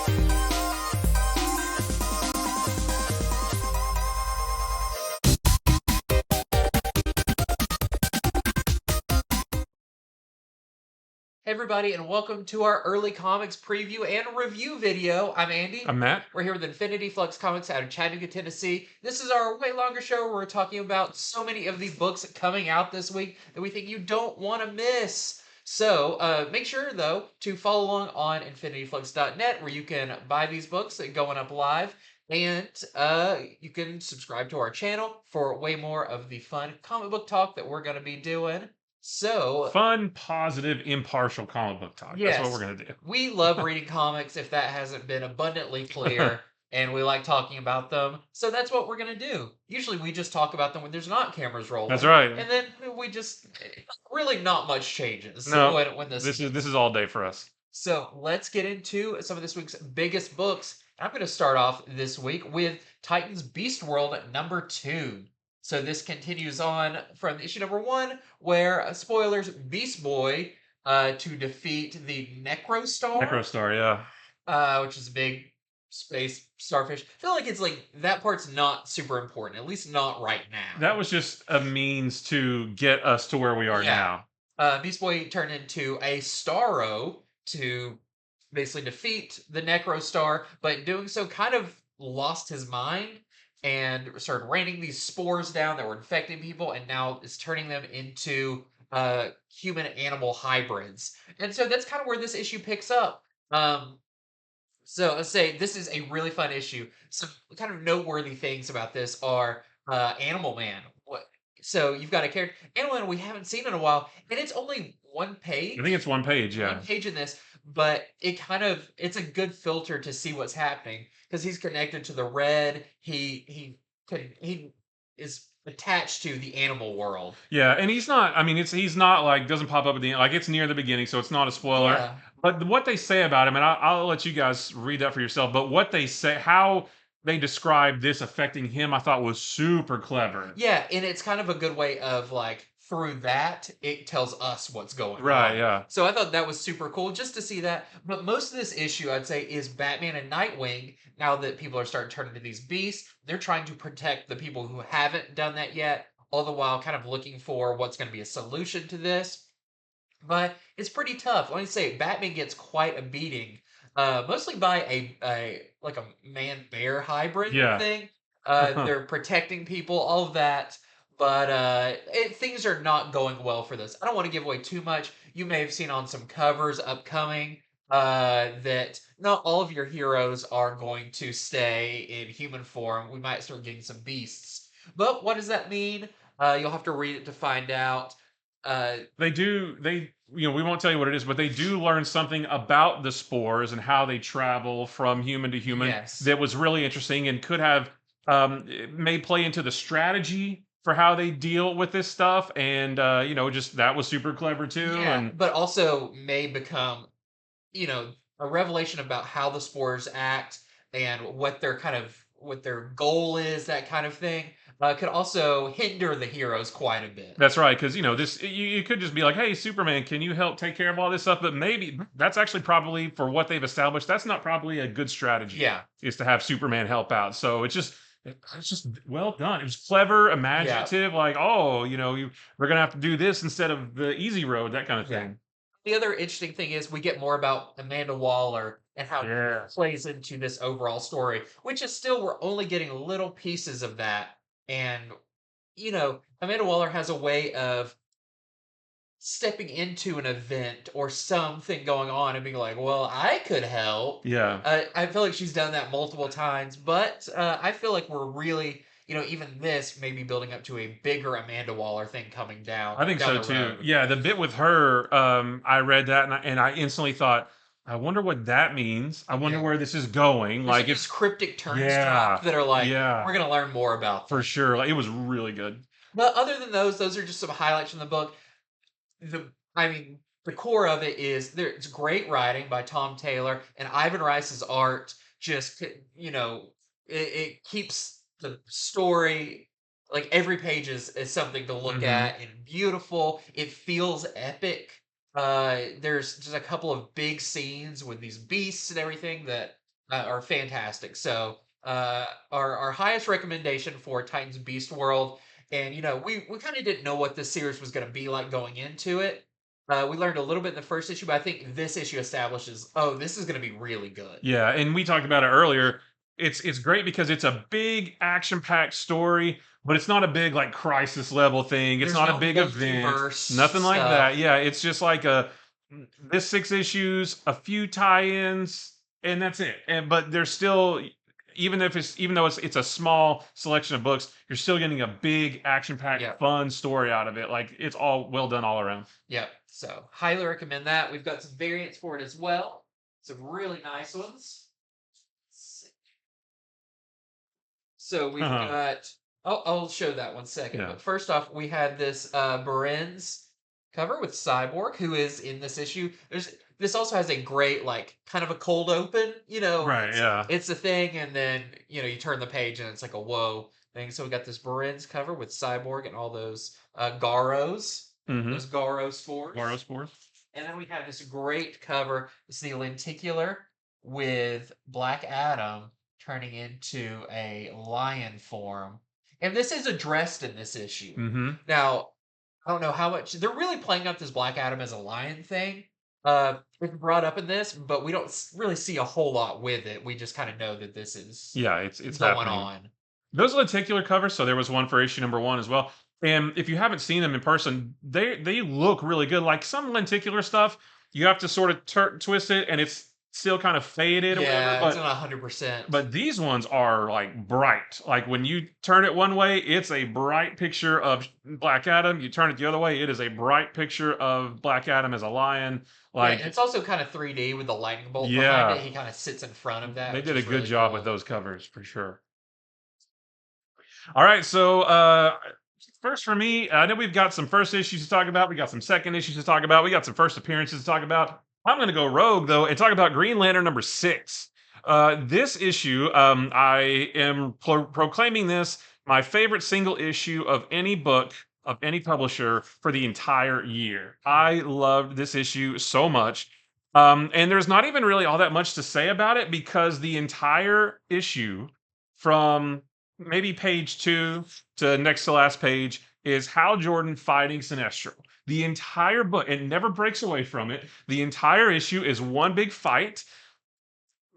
Hey everybody, and welcome to our early comics preview and review video. I'm Andy. I'm Matt. We're here with Infinity Flux Comics out of Chattanooga, Tennessee. This is our way longer show where we're talking about so many of the books coming out this week that we think you don't want to miss. So make sure, though, to follow along on infinityflux.net where you can buy these books going up live. And you can subscribe to our channel for way more of the fun comic book talk that we're going to be doing. So, Fun, positive, impartial comic book talk. That's what we're yes, going to do. we love reading comics if that hasn't been abundantly clear, and we like talking about them. So that's what we're going to do. Usually we just talk about them when there's not cameras rolling. That's right. And then we just really not much changes No, when this is all day for us. So let's get into some of this week's biggest books. I'm going to start off this week with Titans Beast World #2. So this continues on from issue #1, where spoilers, Beast Boy to defeat the Necrostar. Necrostar, yeah. Which is a big space starfish. I feel like it's like that part's not super important, at least not right now. That was just a means to get us to where we are now. Beast Boy turned into a Starro to basically defeat the Necrostar, but in doing so kind of lost his mind and started raining these spores down that were infecting people, and now is turning them into human animal hybrids. And so that's kind of where this issue picks up. So let's say this is a really fun issue. Some kind of noteworthy things about this are Animal Man. So you've got a character, Animal Man we haven't seen in a while, and it's only one page. I think it's one page, yeah. One page in this, but it's a good filter to see what's happening because he's connected to the red. He is attached to the animal world. Yeah, and he's not. I mean, he's not like doesn't pop up at the end. Like it's near the beginning, so it's not a spoiler. Yeah. But what they say about him, and I'll let you guys read that for yourself. But what they say, how they describe this affecting him, I thought was super clever. Yeah, and it's kind of a good way of like through that it tells us what's going on. Right, yeah. So I thought that was super cool just to see that. But most of this issue, I'd say, is Batman and Nightwing. Now that people are starting to turn into these beasts, they're trying to protect the people who haven't done that yet, all the while kind of looking for what's going to be a solution to this. But it's pretty tough. Let me say, Batman gets quite a beating, mostly by a like a man-bear hybrid thing. They're protecting people, all of that. But things are not going well for this. I don't want to give away too much. You may have seen on some covers upcoming that not all of your heroes are going to stay in human form. We might start getting some beasts. But what does that mean? You'll have to read it to find out. We won't tell you what it is, but they do learn something about the spores and how they travel from human to human. Yes. That was really interesting and could have it may play into the strategy for how they deal with this stuff, and just that was super clever too. Yeah, And but also may become, a revelation about how the spores act and what their goal is, that kind of thing. Could also hinder the heroes quite a bit. that's right, because this you could just be like, "Hey, Superman, can you help take care of all this stuff?" But maybe that's actually probably for what they've established. That's not probably a good strategy. Yeah, is to have Superman help out. So it's just well done. It was clever, imaginative. Like, oh, we're gonna have to do this instead of the easy road, that kind of yeah. thing. The other interesting thing is we get more about Amanda Waller and how it plays into this overall story, which is still we're only getting little pieces of that. And Amanda Waller has a way of stepping into an event or something going on and being like, well, I could help. Yeah. I feel like she's done that multiple times, but I feel like we're really, even this may be building up to a bigger Amanda Waller thing coming down. I think down so the too. road. Yeah, the bit with her, I read that and I instantly thought, I wonder what that means. I wonder where this is going. There's Like these cryptic turns yeah, drop that are like, yeah, we're gonna learn more about for them. sure. Like, it was really good. But other than those are just some highlights from the book. The core of it is it's great writing by Tom Taylor and Ivan Rice's art. Just it keeps the story like every page is something to look at and beautiful. It feels epic. There's just a couple of big scenes with these beasts and everything that are fantastic. So our highest recommendation for Titans Beast World, and we kind of didn't know what this series was going to be like going into it. We learned a little bit in the first issue, but I think this issue establishes, oh, this is going to be really good. Yeah, and we talked about it earlier. It's great because it's a big action-packed story, but it's not a big like crisis level thing. It's There's not a no big event, multiverse nothing like that. stuff. Yeah, it's just like this 6 issues, a few tie-ins, and that's it. And but there's still even though it's a small selection of books, you're still getting a big action-packed Yeah, fun story out of it. Like it's all well done all around. yeah. So highly recommend that. We've got some variants for it as well. Some really nice ones. So we've got. Oh, I'll show that one second. Yeah. But first off, we had this Beren's cover with Cyborg, who is in this issue. This also has a great like kind of a cold open. Right, yeah. It's a thing, and then you turn the page and it's like a whoa thing. So we got this Beren's cover with Cyborg and all those Garos, Mm-hmm. those Garo spores. Garo spores. And then we have this great cover. It's the lenticular with Black Adam turning into a lion form. And this is addressed in this issue. Mm-hmm. Now, I don't know how much they're really playing up this Black Adam as a lion thing. It's brought up in this, but we don't really see a whole lot with it. We just kind of know that this is Yeah, it's going happening. on. Those lenticular covers, so there was one for issue number 1 as well. And if you haven't seen them in person, they look really good. Like some lenticular stuff, you have to sort of twist it, and it's still kind of faded or whatever. Yeah, it's not 100%. But these ones are like bright. Like when you turn it one way, it's a bright picture of Black Adam. You turn it the other way, it is a bright picture of Black Adam as a lion. Yeah, Like and it's also kind of 3D with the lightning bolt behind yeah, it. He kind of sits in front of that, they which did a is good really job cool. with those covers for sure. All right, so first for me, I know we've got some first issues to talk about. We got some second issues to talk about. We got some first appearances to talk about. I'm going to go rogue though and talk about Green Lantern number 6. This issue, I am proclaiming this my favorite single issue of any book of any publisher for the entire year. I loved this issue so much. And there's not even really all that much to say about it because the entire issue from maybe page 2 to next to last page is Hal Jordan fighting Sinestro. The entire book, it never breaks away from it. The entire issue is one big fight.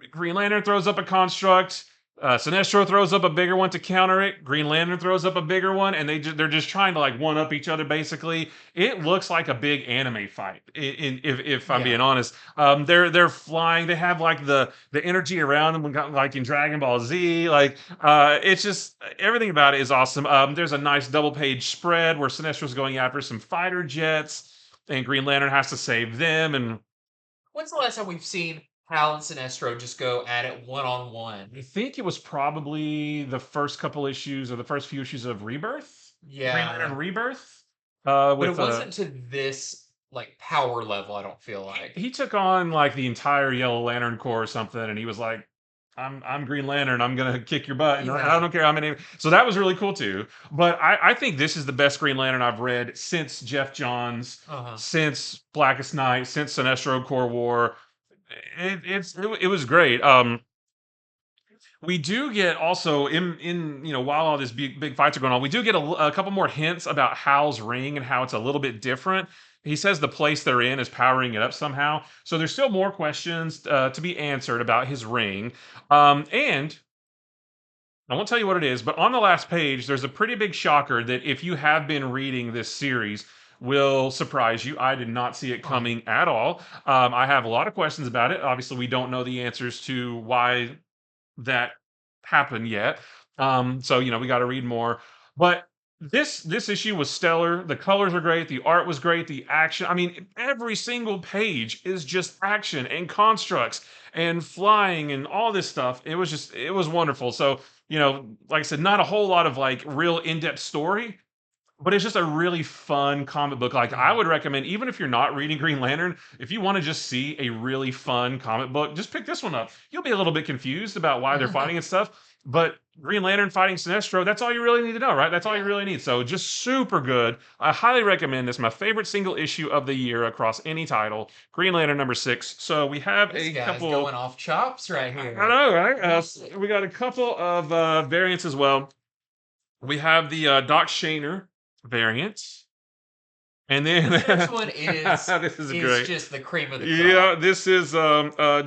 Green Lantern throws up a construct. Sinestro throws up a bigger one to counter it. Green Lantern throws up a bigger one, and they're just trying to like one up each other. Basically, it looks like a big anime fight. If I'm being honest, they're flying. They have like the energy around them, like in Dragon Ball Z. Like it's just everything about it is awesome. There's a nice double page spread where Sinestro's going after some fighter jets, and Green Lantern has to save them. And When's the last time we've seen Hal and Sinestro just go at it one-on-one? I think it was probably the first couple issues or the first few issues of Rebirth. Green Lantern Yeah. Rebirth. But With it wasn't to this like power level, I don't feel like. he took on like the entire Yellow Lantern Corps or something, and he was like, I'm Green Lantern. I'm gonna kick your butt, and Yeah. I don't care how many. So that was really cool too. But I think this is the best Green Lantern I've read since Jeff Johns, Uh-huh. since Blackest Night, since Sinestro Corps War. It was great. We do get also in while all these big fights are going on, we do get a couple more hints about Hal's ring and how it's a little bit different. He says the place they're in is powering it up somehow. So there's still more questions to be answered about his ring. And I won't tell you what it is, but on the last page, there's a pretty big shocker that if you have been reading this series, will surprise you. I did not see it coming at all. I have a lot of questions about it. Obviously, we don't know the answers to why that happened yet. So we got to read more. But this issue was stellar. The colors are great. The art was great. The action. I mean, every single page is just action and constructs and flying and all this stuff. It was wonderful. So like I said, not a whole lot of like real in-depth story, but it's just a really fun comic book. Like I would recommend, even if you're not reading Green Lantern, if you want to just see a really fun comic book, just pick this one up. You'll be a little bit confused about why they're fighting and stuff, but Green Lantern fighting Sinestro, that's all you really need to know, right? That's all you really need. So just super good. I highly recommend this. My favorite single issue of the year across any title, Green Lantern #6. So we have This a guy's couple. going off chops right I here. know, right? We got a couple of variants as well. We have the Doc Shaner variant. And then This one this is great. just the cream of the crop. Yeah, this is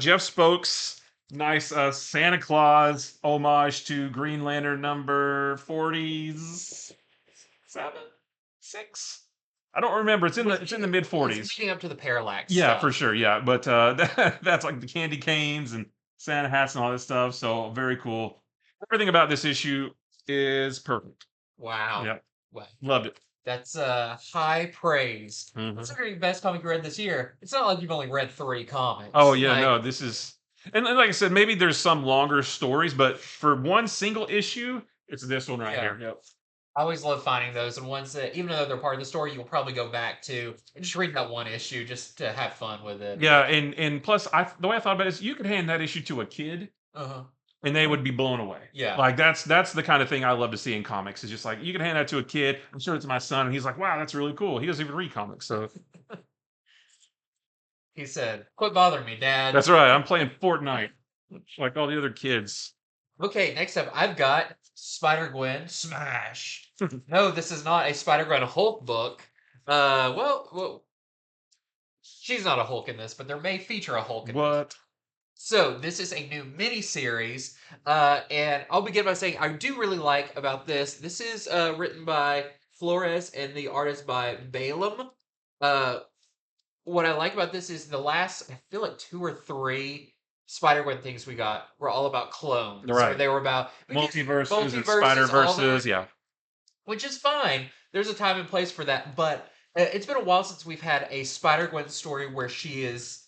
Jeff Spokes' nice Santa Claus homage to Green Lantern #47, 6. I don't remember. It's in the mid 40s. It's leading up to the Parallax. Yeah, stuff. for sure. Yeah, but that's like the candy canes and Santa hats and all this stuff. So very cool. Everything about this issue is perfect. Wow. Yeah, Wow. loved it. That's high praise. Mhm. Considering best comic you read this year, it's not like you've only read 3 comics. Oh yeah, no, this is, and like I said, maybe there's some longer stories, but for one single issue, it's this one right here. Yep. I always love finding those, and ones that, even though they're part of the story, you'll probably go back to and just read that one issue just to have fun with it. Yeah, and plus, the way I thought about it is, you could hand that issue to a kid, and they would be blown away. Yeah. Like that's the kind of thing I love to see in comics. It's just like you can hand that to a kid. I'm sure it's my son, and he's like, "Wow, that's really cool." He doesn't even read comics, so He said, "Quit bothering me, Dad." that's right. I'm playing Fortnite like all the other kids. Okay, next up, I've got Spider-Gwen Smash. No, this is not a Spider-Gwen Hulk book. Well, she's not a Hulk in this, but there may feature a Hulk in this. What? So this is a new mini-series, and I'll begin by saying I do really like about this. This is written by Flores and the artist by Balaam. What I like about this is the last, I feel like 2 or 3 Spider-Gwen things we got were all about clones. Right. They were about Multiverses and Spider-Verses, yeah. which is fine. There's a time and place for that, but it's been a while since we've had a Spider-Gwen story where she is,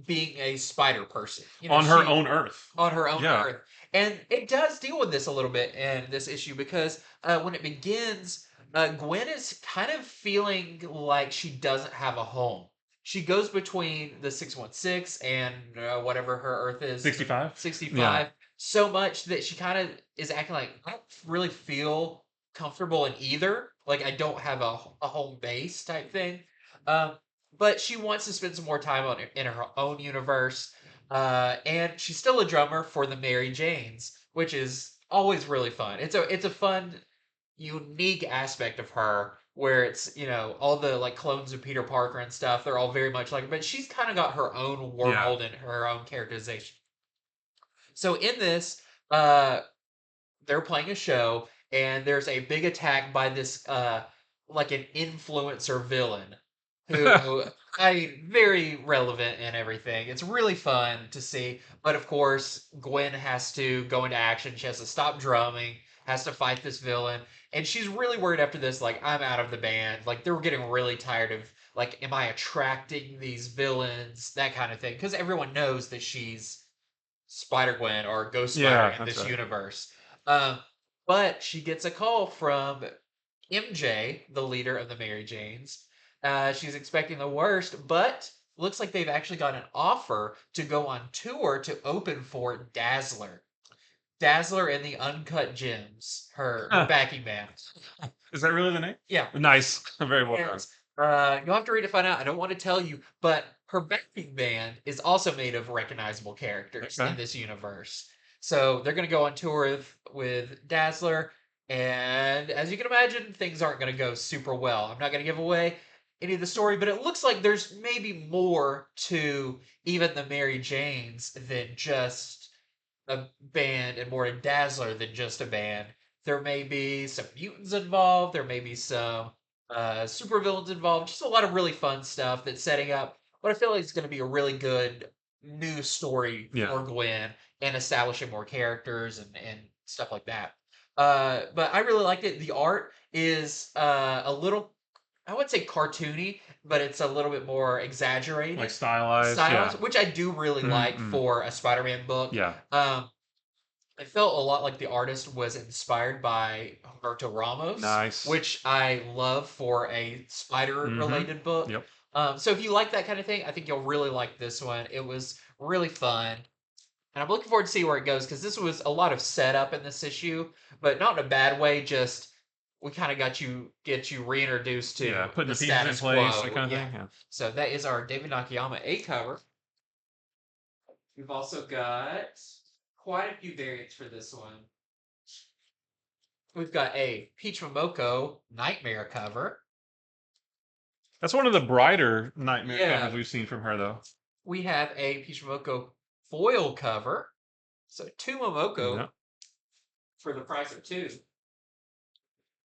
being a spider person. On her own Earth. On her own Yeah. Earth. And it does deal with this a little bit in this issue because when it begins, Gwen is kind of feeling like she doesn't have a home. She goes between the 616 and whatever her Earth is. 65? 65. Yeah. So much that she kind of is acting like, I don't really feel comfortable in either. Like, I don't have a home base type thing. But she wants to spend some more time in her own universe. And she's still a drummer for the Mary Janes, which is always really fun. It's a fun, unique aspect of her where it's, all the like clones of Peter Parker and stuff, they're all very much like her, but she's kind of got her own world and her own characterization. So in this, they're playing a show and there's a big attack by this like an influencer villain who very relevant and everything. It's really fun to see, but of course Gwen has to go into action. She has to stop drumming, has to fight this villain, and she's really worried after this, like, I'm out of the band. Like, they're getting really tired of, like, am I attracting these villains, that kind of thing, because everyone knows that she's Spider-Gwen or Ghost Spider in this universe. But she gets a call from MJ, the leader of the Mary Janes. She's expecting the worst, but looks like they've actually got an offer to go on tour to open for Dazzler. Dazzler and the Uncut Gems, her backing band. Is that really the name? Yeah. Nice. Very well done. You'll have to read to find out. I don't want to tell you, but her backing band is also made of recognizable characters in this universe. So they're going to go on tour with Dazzler, and as you can imagine, things aren't going to go super well. I'm not going to give away any of the story, but it looks like there's maybe more to even the Mary Janes than just a band, and more to Dazzler than just a band. There may be some mutants involved. There may be some supervillains involved. Just a lot of really fun stuff that's setting up what I feel like is going to be a really good new story for Gwen and establishing more characters and stuff like that. But I really liked it. The art is a little, I wouldn't say cartoony, but it's a little bit more exaggerated. Like stylized, which I do really like for a Spider-Man book. Yeah. It felt a lot like the artist was inspired by Humberto Ramos, Nice. which I love for a spider Mm-hmm. related book. Yep. So if you like that kind of thing, I think you'll really like this one. It was really fun. And I'm looking forward to see where it goes because this was a lot of setup in this issue, but not in a bad way. Just we kind of get you reintroduced Yeah, to putting the the pieces in status place, that quo. kind of Yeah. thing. Yeah. So that is our David Nakayama A cover. We've also got quite a few variants for this one. We've got a Peach Momoko Nightmare cover. That's one of the brighter nightmare covers Yeah. we've seen from her, though. We have a Peach Momoko foil cover. So two Momoko Yeah. for the price of two.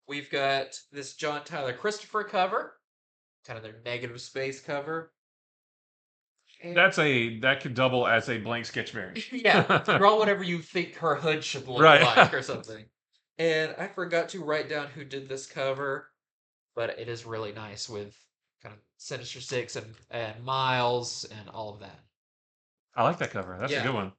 We've got this John Tyler Christopher cover, kind of their negative space cover. And That could double as a blank sketch variant. yeah, draw whatever you think her hood should look Right. like or something. And I forgot to write down who did this cover, but it is really nice with kind of Sinister Six and Miles and all of that. I like that cover. That's a Yeah. good one.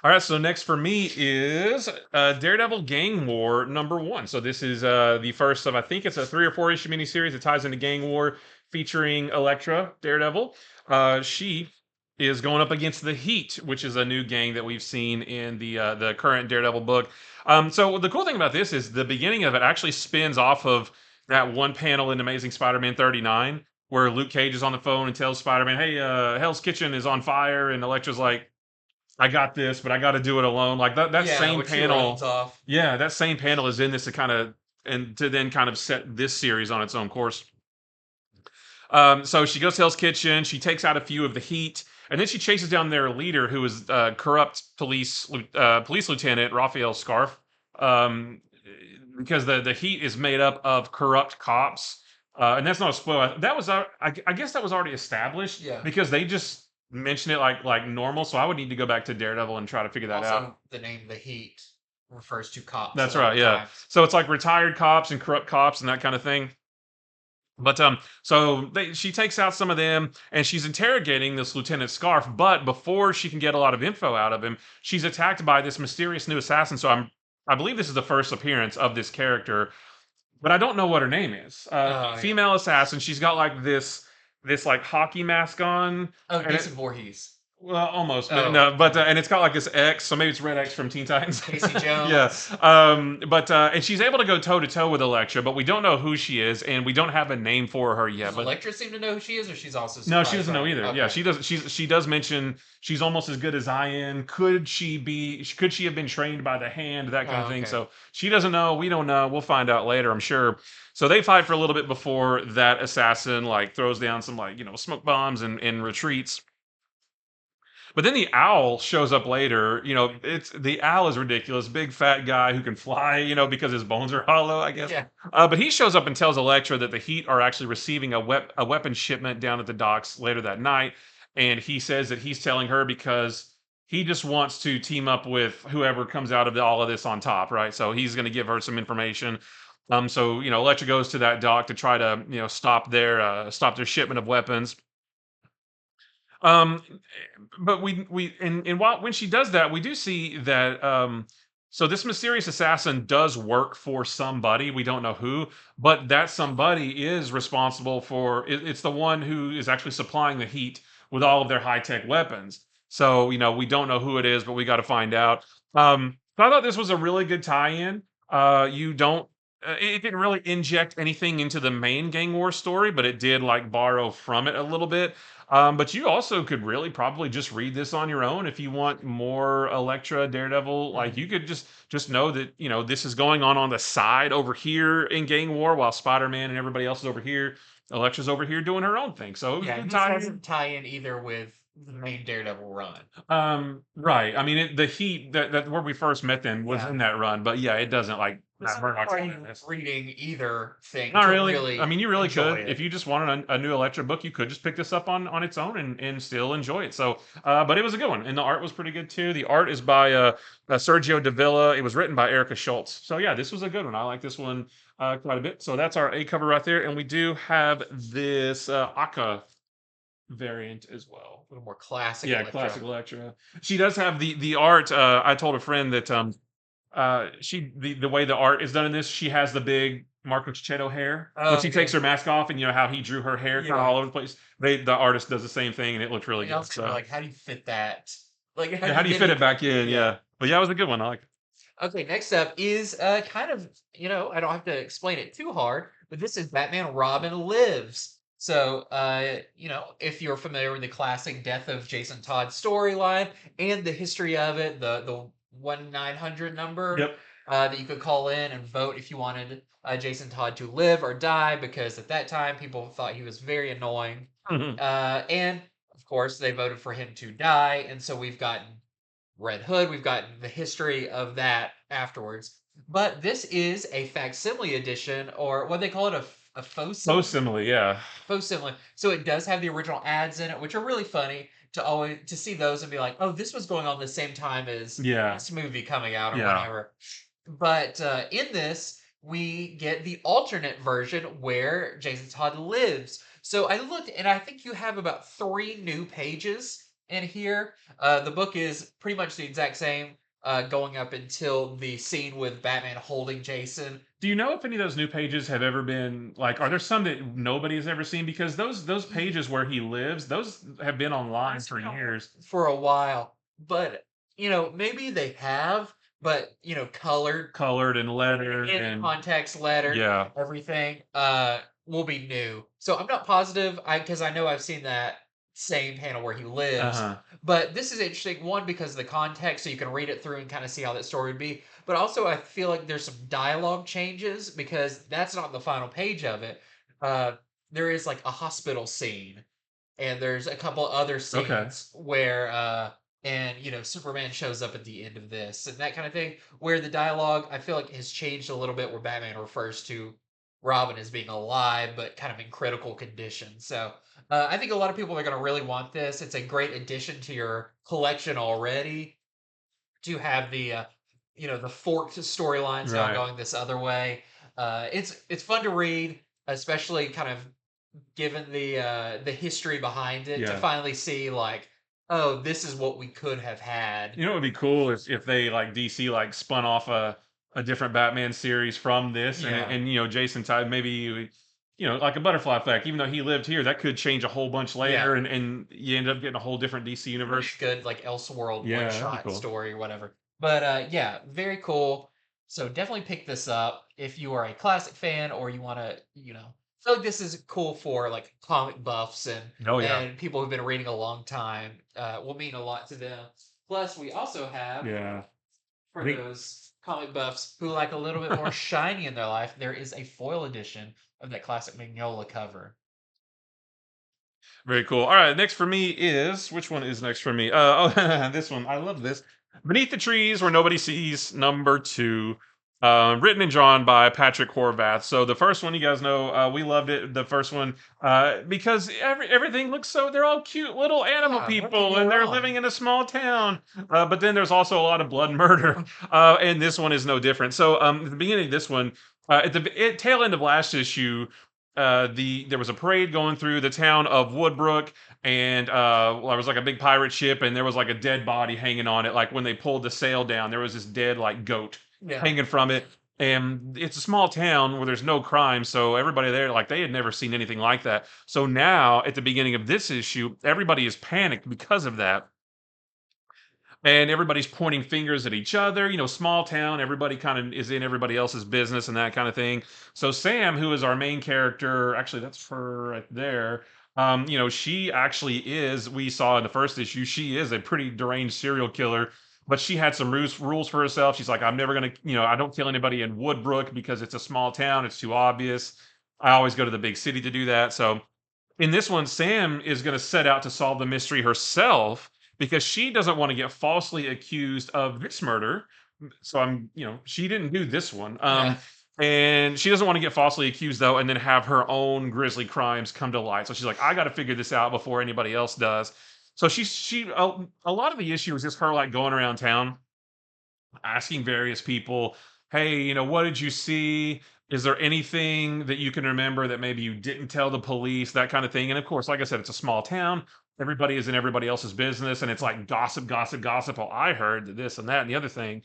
All right, so next for me is Daredevil Gang War #1. So this is the first of, I think it's a 3 or 4 issue miniseries that ties into Gang War featuring Elektra, Daredevil. She is going up against the Heat, which is a new gang that we've seen in the current Daredevil book. So the cool thing about this is the beginning of it actually spins off of that one panel in Amazing Spider-Man 39, where Luke Cage is on the phone and tells Spider-Man, "Hey, Hell's Kitchen is on fire," and Elektra's like, I got this, but I got to do it alone. Like that Yeah, same which she runs panel. off. Yeah, that same panel is in this to kind of and to then kind of set this series on its own course. So she goes to Hell's Kitchen. She takes out a few of the Heat, and then she chases down their leader, who is corrupt police lieutenant Raphael Scarf, um, because the Heat is made up of corrupt cops, and that's not a spoiler. That was I guess that was already established Yeah. because they just mention it like normal. So I would need to go back to Daredevil and try to figure that out. Also, the name The Heat refers to cops. That's a lot right. of Yeah. times. So it's like retired cops and corrupt cops and that kind of thing. But so she takes out some of them, and she's interrogating this Lieutenant Scarf. But before she can get a lot of info out of him, she's attacked by this mysterious new assassin. So I believe this is the first appearance of this character, but I don't know what her name is. Oh, yeah. Female assassin. She's got like this like hockey mask on. Oh, and Jason Voorhees. Well, almost, but Oh. no, but and it's got like this X, so maybe it's Red X from Teen Titans. Casey Jones. Yeah. But and she's able to go toe to toe with Elektra, but we don't know who she is, and we don't have a name for her yet. Does But Elektra seem to know who she is, or she's also no, surprised she doesn't know by it? either. Okay. Yeah, she does. She does mention she's almost as good as I am. Could she be? Could she have been trained by the Hand? That kind of Oh, thing. okay. So she doesn't know. We don't know. We'll find out later, I'm sure. So they fight for a little bit before that assassin like throws down some like smoke bombs and retreats. But then the owl shows up later. It's the owl is ridiculous. Big fat guy who can fly, because his bones are hollow, I guess. Yeah. But he shows up and tells Elektra that the Heat are actually receiving a weapon shipment down at the docks later that night. And he says that he's telling her because he just wants to team up with whoever comes out of all of this on top, right? So he's going to give her some information. So Elektra goes to that dock to try to stop their shipment of weapons. Um, but when she does that, we do see that so this mysterious assassin does work for somebody. We don't know who, but that somebody is responsible for it's the one who is actually supplying the Heat with all of their high-tech weapons. So, we don't know who it is, but we got to find out. So I thought this was a really good tie-in. You don't it didn't really inject anything into the main gang war story, but it did like borrow from it a little bit. But you also could really probably just read this on your own if you want more Elektra, Daredevil. Like you could just know that this is going on the side over here in Gang War, while Spider-Man and everybody else is over here. Elektra's over here doing her own thing. So it was a Yeah, good this tie-in. doesn't tie in either with the main Daredevil run. Right. I mean, the Heat that where we first met them was Yeah. in that run, but yeah, it doesn't like It's Matt not Murdock's requiring on this. reading either thing. Not to really. I mean, you really enjoy could. it. If you just wanted a new Elektra book, you could just pick this up on its own and still enjoy it. So, but it was a good one, and the art was pretty good too. The art is by Sergio Davila. It was written by Erica Schultz. So yeah, this was a good one. I like this one quite a bit. So that's our A cover right there, and we do have this Aka variant as well. A little more classic Yeah, Electro. classic Electra. She does have the art. I told a friend that she the way the art is done in this, she has the big Marco Cicchetto hair. When Oh, she takes okay. her mask off, and you know how he drew her hair kind of Yeah. all over the place. The artist does the same thing, and it looked really I good. also be So like, how do you fit that? Like, how yeah, do how you do you get fit it it? back in? Yeah. Yeah, but yeah, it was a good one. I like it. Okay, next up is kind of, I don't have to explain it too hard, but this is Batman Robin Lives. So, if you're familiar with the classic Death of Jason Todd storyline and the history of it, the 1-900 number Yep. that you could call in and vote if you wanted Jason Todd to live or die, because at that time people thought he was very annoying. And of course, they voted for him to die, and so we've gotten Red Hood. We've got the history of that afterwards. But this is a facsimile edition, or what they call it, a Most facsimile. similar, yeah, Facsimile. So it does have the original ads in it, which are really funny to see those and be like, oh, this was going on the same time as yeah, this movie coming out or yeah. whatever. But in this, we get the alternate version where Jason Todd lives. So I looked, and I think you have about 3 new pages in here. The book is pretty much the exact same, going up until the scene with Batman holding Jason. Do you know if any of those new pages have ever been like? Are there some that nobody has ever seen? Because those pages where he lives, those have been online for years. For a while. But, maybe they have, but, colored Colored and lettered in and context, lettered, yeah. everything, will be new. So I'm not positive, because I know I've seen that same panel where he lives. Uh-huh. But this is interesting, one, because of the context, so you can read it through and kind of see how that story would be. But also, I feel like there's some dialogue changes because that's not the final page of it. Uh, there is like a hospital scene, and there's a couple other Okay. scenes where Superman shows up at the end of this and that kind of thing, where the dialogue I feel like has changed a little bit, where Batman refers to Robin as being alive but kind of in critical condition. So I think a lot of people are going to really want this. It's a great addition to your collection already, to have the forked storylines now Right. going this other way. It's fun to read, especially kind of given the history behind it, to Yeah. finally see like, oh, this is what we could have had. You know what would be cool is if they like DC like spun off a different Batman series from this, and Yeah, Jason Todd maybe like a butterfly effect. Even though he lived here, that could change a whole bunch yeah, later, and you end up getting a whole different DC really universe. good like Elseworld one Yeah, that'd be shot cool. story or whatever. But yeah, very cool. So definitely pick this up if you are a classic fan, or you want to, feel like this is cool for like comic buffs and Oh yeah, people who've been reading a long time. Will mean a lot to them. Plus, we also have, yeah. I for think those comic buffs who like a little bit more shiny in their life, there is a foil edition of that classic Mignola cover. very cool. All right, next for me is which one is next for me? This one. I love this. Beneath the Trees Where Nobody Sees, #2. Written and drawn by Patrick Horvath. So the first one, you guys know, we loved it. The first one, because everything looks so. They're all cute little animal Yeah, what could people, go and they're living wrong? in a small town. But then there's also a lot of blood and murder, and this one is no different. So at the beginning of this one, tail end of last issue, there was a parade going through the town of Woodbrook, and there was like a big pirate ship, and there was like a dead body hanging on it. Like when they pulled the sail down, there was this dead like goat Yeah. hanging from it. And it's a small town where there's no crime, so everybody there, like, they had never seen anything like that. So now, at the beginning of this issue, everybody is panicked because of that, and everybody's pointing fingers at each other. Small town, everybody kind of is in everybody else's business and that kind of thing. So Sam, who is our main character, actually that's her right there. She actually is. We saw in the first issue, she is a pretty deranged serial killer. But she had some rules for herself. She's like, I'm never gonna, I don't kill anybody in Woodbrook because it's a small town. It's too obvious. I always go to the big city to do that. So in this one, Sam is going to set out to solve the mystery herself because she doesn't want to get falsely accused of this murder. So she didn't do this one. Yeah. And she doesn't want to get falsely accused though, and then have her own grisly crimes come to light. So she's like, I got to figure this out before anybody else does. So a lot of the issue is just her like going around town asking various people, "Hey, what did you see?" Is there anything that you can remember that maybe you didn't tell the police, that kind of thing? And of course, like I said, it's a small town. Everybody is in everybody else's business, and it's like gossip, gossip, gossip. Oh, I heard that this and that and the other thing.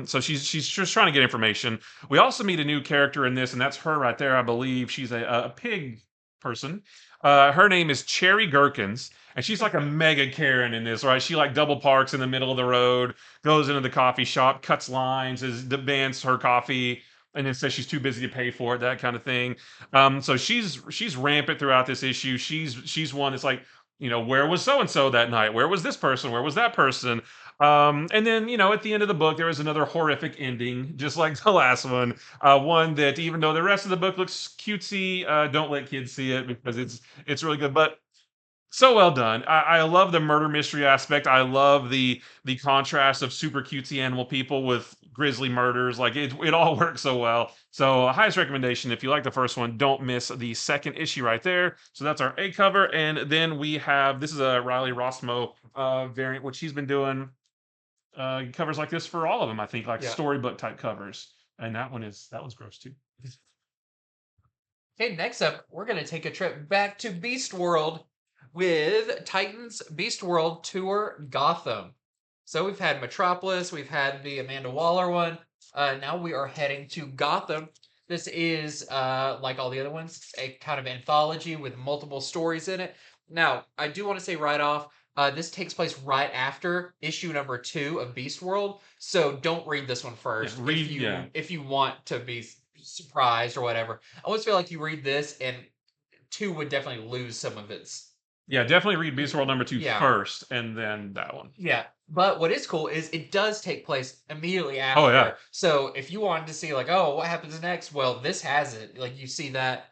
So she's just trying to get information. We also meet a new character in this, and that's her right there. I believe she's a pig person. Her name is Cherry Gherkins, and she's like a mega Karen in this, right? She like double parks in the middle of the road, goes into the coffee shop, cuts lines, demands her coffee, and then says she's too busy to pay for it, that kind of thing. So she's rampant throughout this issue. She's one that's like, where was so and so that night? Where was this person? Where was that person? And then at the end of the book, there is another horrific ending, just like the last one. One that even though the rest of the book looks cutesy, don't let kids see it because it's really good. But so well done. I love the murder mystery aspect. I love the contrast of super cutesy animal people with grisly murders. Like it all works so well. So highest recommendation. If you like the first one, don't miss the second issue right there. So that's our A cover, and then we have this is a Riley Rossmo variant, which he's been doing covers like this for all of them. I think like Yeah. storybook type covers, and that one's gross too. Okay, next up, we're going to take a trip back to Beast World with Titans Beast World Tour Gotham. So we've had Metropolis, we've had the Amanda Waller one. Now we are heading to Gotham. This is, like all the other ones, a kind of anthology with multiple stories in it. Now, I do want to say right off, this takes place right after issue number 2 of Beast World, so don't read this one first if you want to be surprised or whatever. I always feel like you read this and 2 would definitely lose some of its. Yeah, definitely read Beast World number 2 Yeah. first, and then that one. Yeah, but what is cool is it does take place immediately after. Oh, yeah. So if you wanted to see like, oh, what happens next? Well, this has it. Like you see that.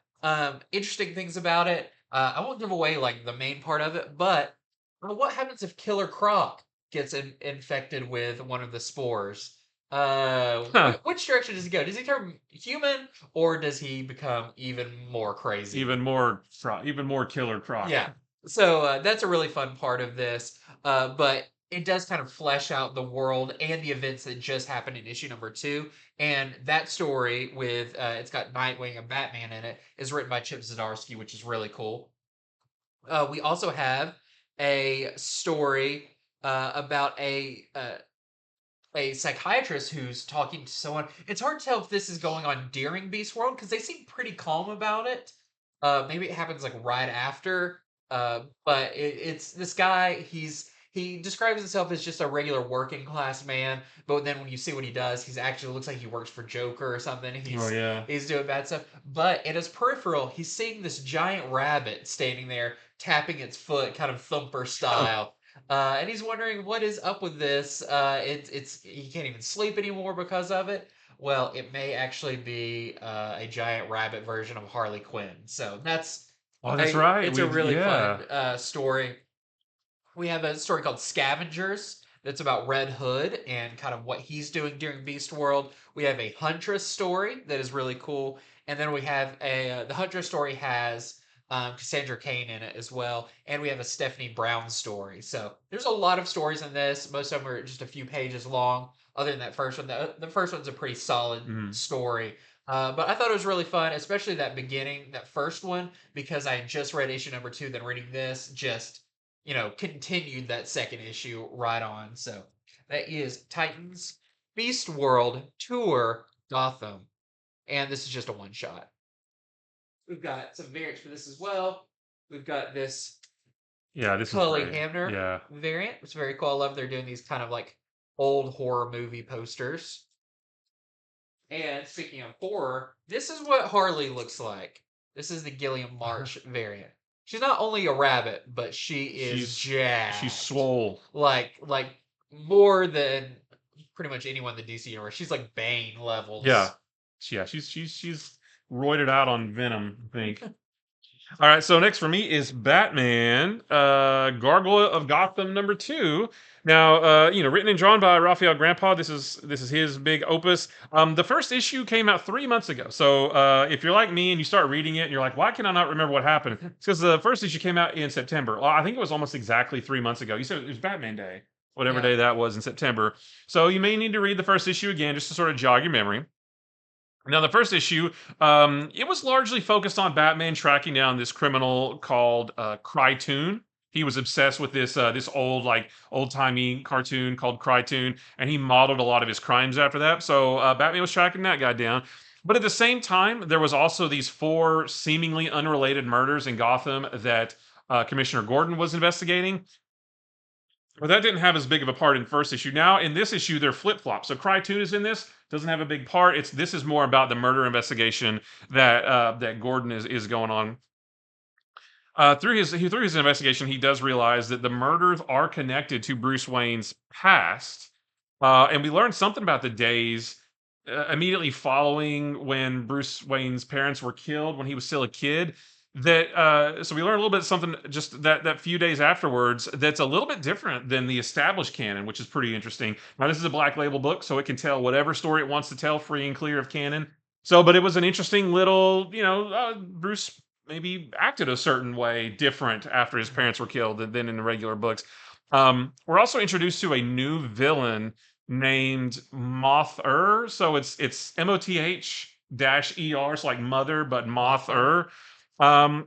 Interesting things about it. I won't give away like the main part of it, but what happens if Killer Croc gets infected with one of the spores? Which direction does he go? Does he turn human, or does he become even more crazy? Even more Killer Croc. Yeah. So that's a really fun part of this. But it does kind of flesh out the world and the events that just happened in issue number 2. And that story with it's got Nightwing and Batman in it is written by Chip Zdarsky, which is really cool. We also have a story about a psychiatrist who's talking to someone. It's hard to tell if this is going on during Beast World because they seem pretty calm about it. Maybe it happens like right after. But it's this guy. He describes himself as just a regular working class man, but then when you see what he does, he's actually looks like he works for Joker or something. Oh yeah. He's doing bad stuff. But in his peripheral, he's seeing this giant rabbit standing there, tapping its foot, kind of thumper style. And he's wondering what is up with this. It's he can't even sleep anymore because of it. Well, it may actually be a giant rabbit version of Harley Quinn. So that's right. it's a really fun story. We have a story called Scavengers that's about Red Hood and kind of what he's doing during Beast World. We have a Huntress story that is really cool, and then we have the Huntress story has Cassandra Cain in it as well, and we have a Stephanie Brown story. So there's a lot of stories in this. Most of them are just a few pages long. Other than that first one, the first one's a pretty solid story. But I thought it was really fun, especially that beginning, that first one, because I had just read issue number 2, then reading this just continued that second issue right on. So that is Titans Beast World Tour Gotham. And this is just a one shot. We've got some variants for this as well. We've got this this Cully is Hamner variant. It's very cool. I love they're doing these kind of like old horror movie posters. And speaking of horror, this is what Harley looks like. This is the Gilliam March variant. She's not only a rabbit, but she's jacked. She's swole. Like more than pretty much anyone in the DC universe. She's like Bane levels. Yeah. Yeah, she's roided out on Venom, I think. All right, so next for me is Batman, Gargoyle of Gotham number 2. Now, written and drawn by Raphael Grandpa. This is his big opus. The first issue came out 3 months ago. So if you're like me and you start reading it and you're like, why can I not remember what happened? It's because the first issue came out in September. Well, I think it was almost exactly 3 months ago. You said it was Batman Day, whatever day that was in September. So you may need to read the first issue again just to sort of jog your memory. Now, the first issue, it was largely focused on Batman tracking down this criminal called Crytoon. He was obsessed with this old, like old timey cartoon called Crytoon, and he modeled a lot of his crimes after that. So Batman was tracking that guy down. But at the same time, there was also these four seemingly unrelated murders in Gotham that Commissioner Gordon was investigating. But that didn't have as big of a part in first issue. Now in this issue, they're flip flops. So Crytoon is in this, doesn't have a big part. This is more about the murder investigation that Gordon is going on. Through his investigation, he does realize that the murders are connected to Bruce Wayne's past, and we learned something about the days immediately following when Bruce Wayne's parents were killed when he was still a kid. So we learned a little bit something just that few days afterwards that's a little bit different than the established canon, which is pretty interesting. Now this is a Black Label book, so it can tell whatever story it wants to tell, free and clear of canon. So, but it was an interesting little, Bruce maybe acted a certain way different after his parents were killed than in the regular books. We're also introduced to a new villain named Moth-Er. So it's MOTH-ER, so like mother, but Moth-Er. And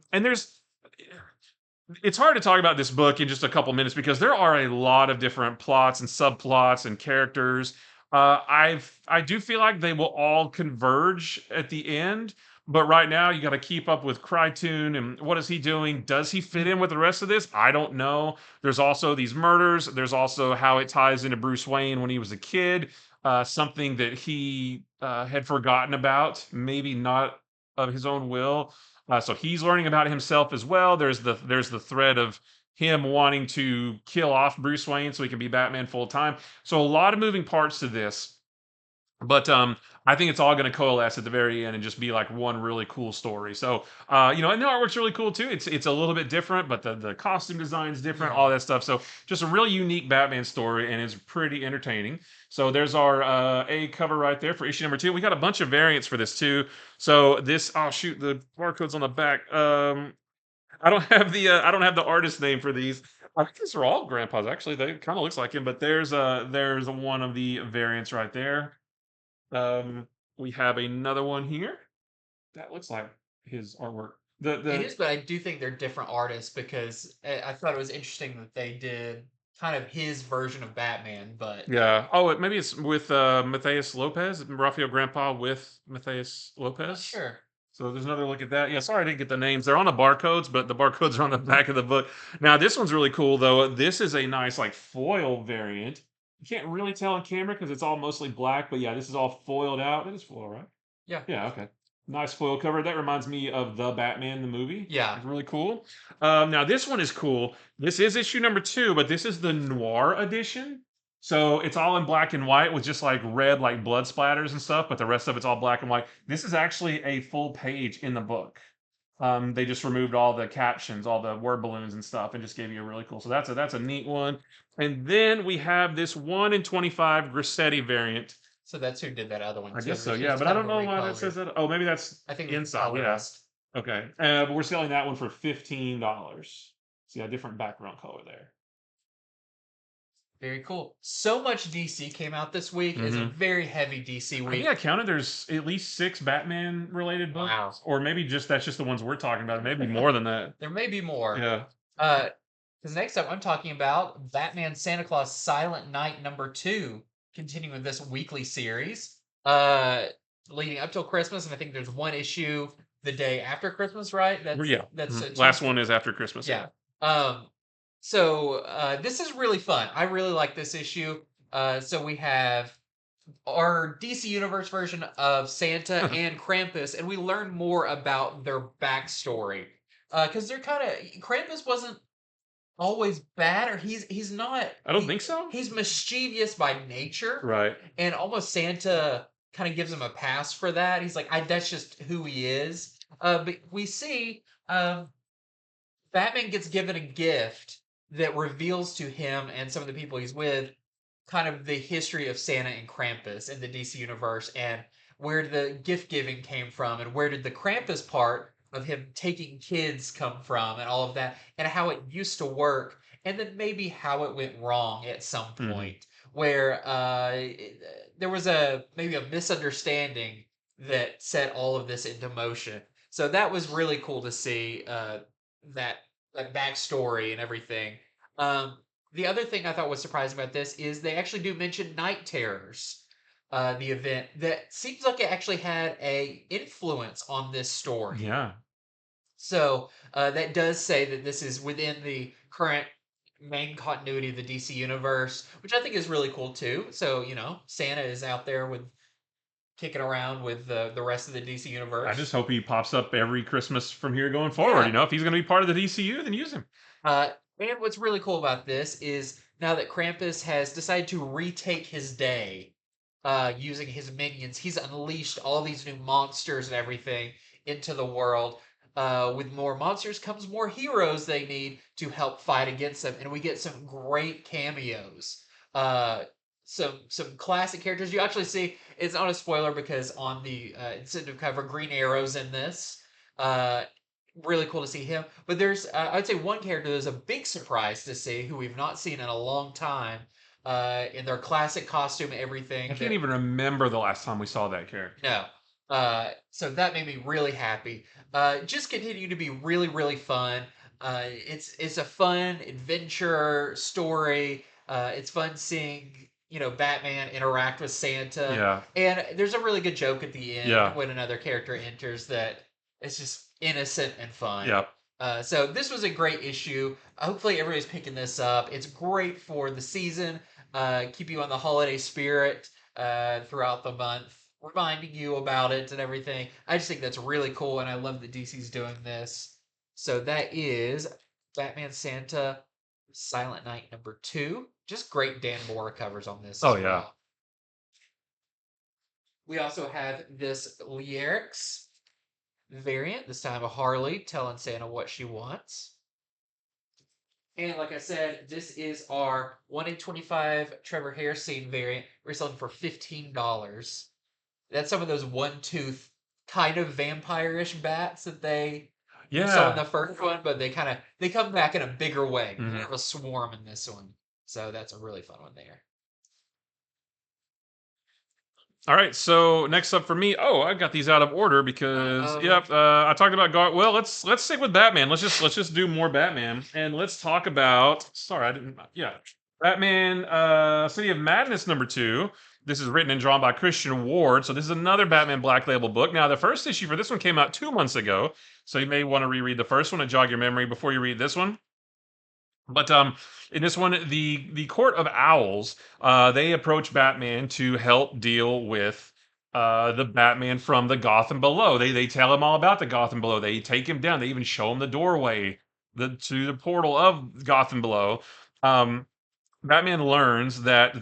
it's hard to talk about this book in just a couple minutes because there are a lot of different plots and subplots and characters. I do feel like they will all converge at the end, but right now you got to keep up with Crytoon and what is he doing? Does he fit in with the rest of this? I don't know. There's also these murders. There's also how it ties into Bruce Wayne when he was a kid, something that he had forgotten about, maybe not of his own will. So he's learning about himself as well. There's the thread of him wanting to kill off Bruce Wayne so he can be Batman full time. So a lot of moving parts to this, but I think it's all going to coalesce at the very end and just be like one really cool story. So and the artwork's really cool too. It's a little bit different, but the costume design's different, all that stuff. So just a really unique Batman story, and it's pretty entertaining. So there's our A cover right there for issue number 2. We got a bunch of variants for this too. So this, oh shoot, the barcode's on the back. I don't have the artist name for these. I think these are all grandpas. Actually, they kind of looks like him, but there's one of the variants right there. We have another one here that looks like his artwork. It is, but I do think they're different artists because I thought it was interesting that they did kind of his version of Batman, but Yeah. Oh, maybe it's with Matthias Lopez, Raphael Grandpa with Matthias Lopez. sure. So there's another look at that. Yeah, sorry I didn't get the names. They're on the barcodes, but the barcodes are on the back of the book. Now this one's really cool though. This is a nice like foil variant. You can't really tell on camera because it's all mostly black, but yeah, this is all foiled out. It is foil, right? Yeah. Yeah, okay. Nice foil cover. That reminds me of The Batman, the movie. Yeah. It's really cool. Now this one is cool. This is issue number 2, but this is the noir edition. So it's all in black and white with just like red like blood splatters and stuff, but the rest of it's all black and white. This is actually a full page in the book. They just removed all the captions, all the word balloons and stuff, and just gave you a really cool. So that's a neat one. And then we have this 1 in 25 Grissetti variant. So that's who did that other one. I too, guess so, which yeah, is but I kind don't of a know why that recolored. says that. Oh, maybe that's I think it's inside. Yeah. colorized. Okay. But we're selling that one for $15. See a different background color there. Very cool. So much DC came out this week. It's a very heavy DC I week. think I counted there's at least 6 Batman related books. Wow. Or maybe that's just the ones we're talking about. Maybe more than that. There may be more. Yeah. Because next up I'm talking about Batman Santa Claus Silent Night number 2, continuing with this weekly series. Leading up till Christmas, and I think there's one issue the day after Christmas, right? That's Last one is after Christmas. Yeah. So this is really fun. I really like this issue. So we have our DC Universe version of Santa and Krampus, and we learn more about their backstory. Because they're kind of Krampus wasn't always bad, or he's not. I don't think so. He's mischievous by nature, Right. and almost Santa kind of gives him a pass for that. He's like, that's just who he is. But we see Batman gets given a gift that reveals to him and some of the people he's with kind of the history of Santa and Krampus in the DC universe, and where the gift giving came from, and where did the Krampus part of him taking kids come from, and all of that, and how it used to work, and then maybe how it went wrong at some point, where there was maybe a misunderstanding that set all of this into motion. So that was really cool to see that that backstory and everything. Um, the other thing I thought was surprising about this is they actually do mention Night Terrors, the event that seems like it actually had a influence on this story. Yeah. So that does say that this is within the current main continuity of the DC universe, which I think is really cool too. So Santa is out there with kicking around with the rest of the DC I just universe. hope he pops up every Christmas from here going forward. Yeah. You know, if he's going to be part of the DCU, then use him. And what's really cool about this is now that Krampus has decided to retake his day using his minions, he's unleashed all these new monsters and everything into the world. With more monsters comes more heroes they need to help fight against them, and we get some great cameos. Uh, some classic characters. You actually see it's not a spoiler because on the incentive cover, Green Arrow's in this. Uh, really cool to see him. But there's, I'd say, one character that's a big surprise to see who we've not seen in a long time. In their classic costume, and everything. I can't even remember the last time we saw that character. No. So that made me really happy. Just continue to be really, really fun. It's a fun adventure story. It's fun seeing Batman interact with Santa, Yeah. and there's a really good joke at the end Yeah. when another character enters that it's just innocent and fun. Yeah. So this was a great issue. Hopefully everybody's picking this up. It's great for the season. Keep you on the holiday spirit throughout the month, reminding you about it and everything. I just think that's really cool, and I love that DC's doing this. So that is Batman Santa Silent Night #2. Just great Dan Mora covers on this Oh, as yeah. well. We also have this Lyrics variant, this time a Harley telling Santa what she wants. And like I said, this is our 1 in 25 Trevor Hairsine variant. We're selling for $15. That's some of those one tooth kind of vampire-ish bats that you saw in Yeah. the first one, but they come back in a bigger way. Mhm. More of a swarm in this one. So that's a really fun one there. All right, so next up for me, I got these out of order because Uh-oh. yep, I talked about well, let's stick with Batman. Let's just do more Batman and let's talk about sorry, I didn't yeah. Batman City of Madness #2. This is written and drawn by Christian Ward. So this is another Batman Black Label book. Now the first issue for this one came out 2 months ago. So you may want to reread the first one and jog your memory before you read this one. But in this one, the Court of Owls, they approach Batman to help deal with the Batman from the Gotham below. They tell him all about the Gotham below. They take him down. They even show him the doorway to the portal of Gotham below. Batman learns that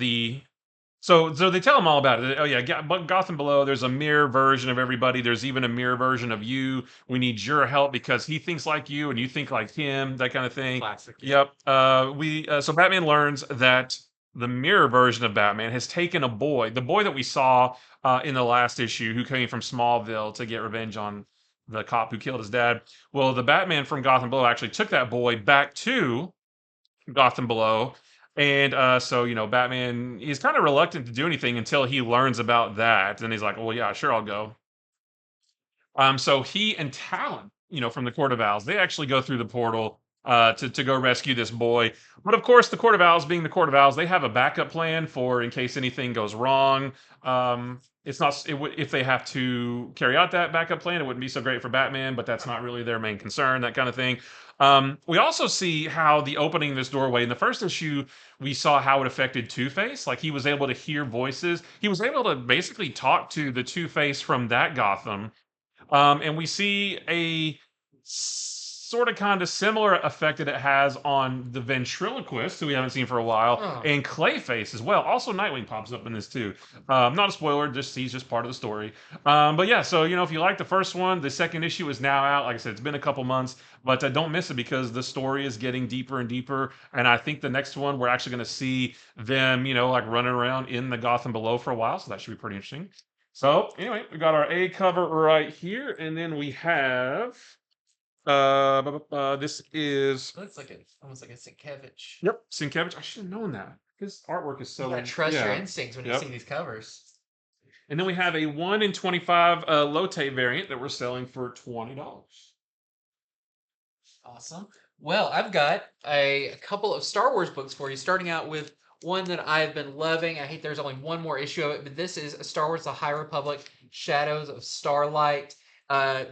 so they tell him all about it. Oh yeah, but Gotham Below. There's a mirror version of everybody. There's even a mirror version of you. We need your help because he thinks like you and you think like him. That kind of thing. Classic. Yep. So Batman learns that the mirror version of Batman has taken the boy that we saw in the last issue, who came from Smallville to get revenge on the cop who killed his dad. Well, the Batman from Gotham Below actually took that boy back to Gotham Below. And so, Batman, he's kind of reluctant to do anything until he learns about that. And he's like, well, yeah, sure, I'll go. So he and Talon, from the Court of Owls, they actually go through the portal to go rescue this boy. But of course, the Court of Owls, being the Court of Owls, they have a backup plan for in case anything goes wrong. It's not if they have to carry out that backup plan, it wouldn't be so great for Batman, but that's not really their main concern, that kind of thing. We also see how the opening of this doorway in the first issue, we saw how it affected Two-Face. Like he was able to hear voices. He was able to basically talk to the Two-Face from that Gotham. And we see a sort of kind of similar effect that it has on the ventriloquist, who we haven't seen for a while, Oh. and Clayface as well. Also, Nightwing pops up in this too. Not a spoiler, he's just part of the story. But yeah, so if you like the first one, the second issue is now out. Like I said, it's been a couple months, but don't miss it because the story is getting deeper and deeper. And I think the next one we're actually going to see them, like running around in the Gotham below for a while. So that should be pretty interesting. So anyway, we got our A cover right here, and then we have this is Looks like almost like a Sienkiewicz. yep, Sienkiewicz. I should have known that. His artwork is so You gotta trust your yeah. instincts when you Yep. see these covers. And then we have a 1 in 25 Lotte variant that we're selling for $20. Awesome. Well, I've got a couple of Star Wars books for you, starting out with one that I've been loving. I hate there's only one more issue of it, but this is Star Wars The High Republic Shadows of Starlight.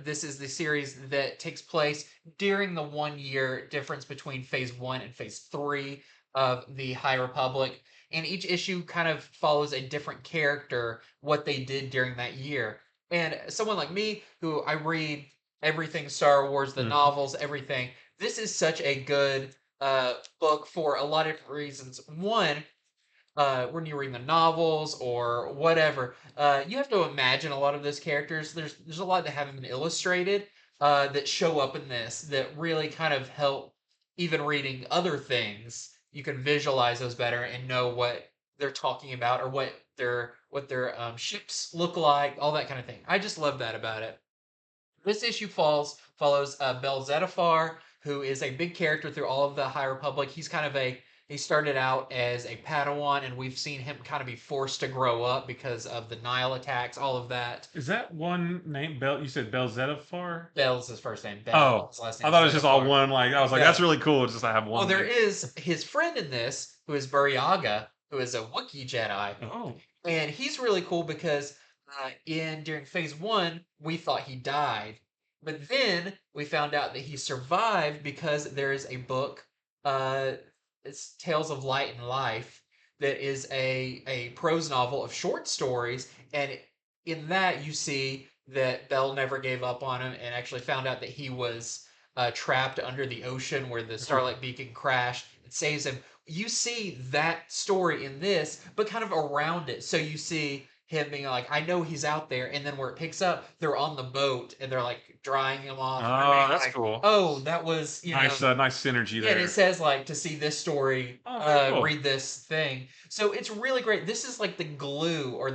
This is the series that takes place during the 1 year difference between Phase 1 and Phase 3 of the High Republic. And each issue kind of follows a different character, what they did during that year. And someone like me, who I read everything Star Wars, the Mhm. novels, everything. This is such a good book for a lot of different reasons. One, when you're reading the novels or whatever, you have to imagine a lot of those characters. There's a lot that haven't been illustrated that show up in this that really kind of help. Even reading other things, you can visualize those better and know what they're talking about or what their ships look like, all that kind of thing. I just love that about it. This issue follows Bel Zettifar, who is a big character through all of the High Republic. He started out as a Padawan, and we've seen him kind of be forced to grow up because of the Nile attacks, all of that. Is that one name? Bell? You said Belzetifar? Bel's his first name, Bel. Oh, His last I name is thought it was just all Zettifar. one. Like I was like, that's No. really cool. It's just I have Well, one there name. is his friend in this, who is Buryaga, who is a Wookiee Jedi. Oh, And he's really cool because in during Phase 1, we thought he died. But then we found out that he survived because there is a book, uh, it's Tales of Light and Life, that is a prose novel of short stories. And in that, you see that Bell never gave up on him and actually found out that he was trapped under the ocean where the oof. Starlight Beacon crashed. It saves him. You see that story in this, but kind of around it. So you see him being like, I know he's out there, and then where it picks up, they're on the boat and they're like drying him off. And they're Oh, being that's like, cool. oh, that was, Nice, nice synergy yeah, and it there. says like to see this story, Oh, very cool. read this thing. So it's really great. This is like the glue or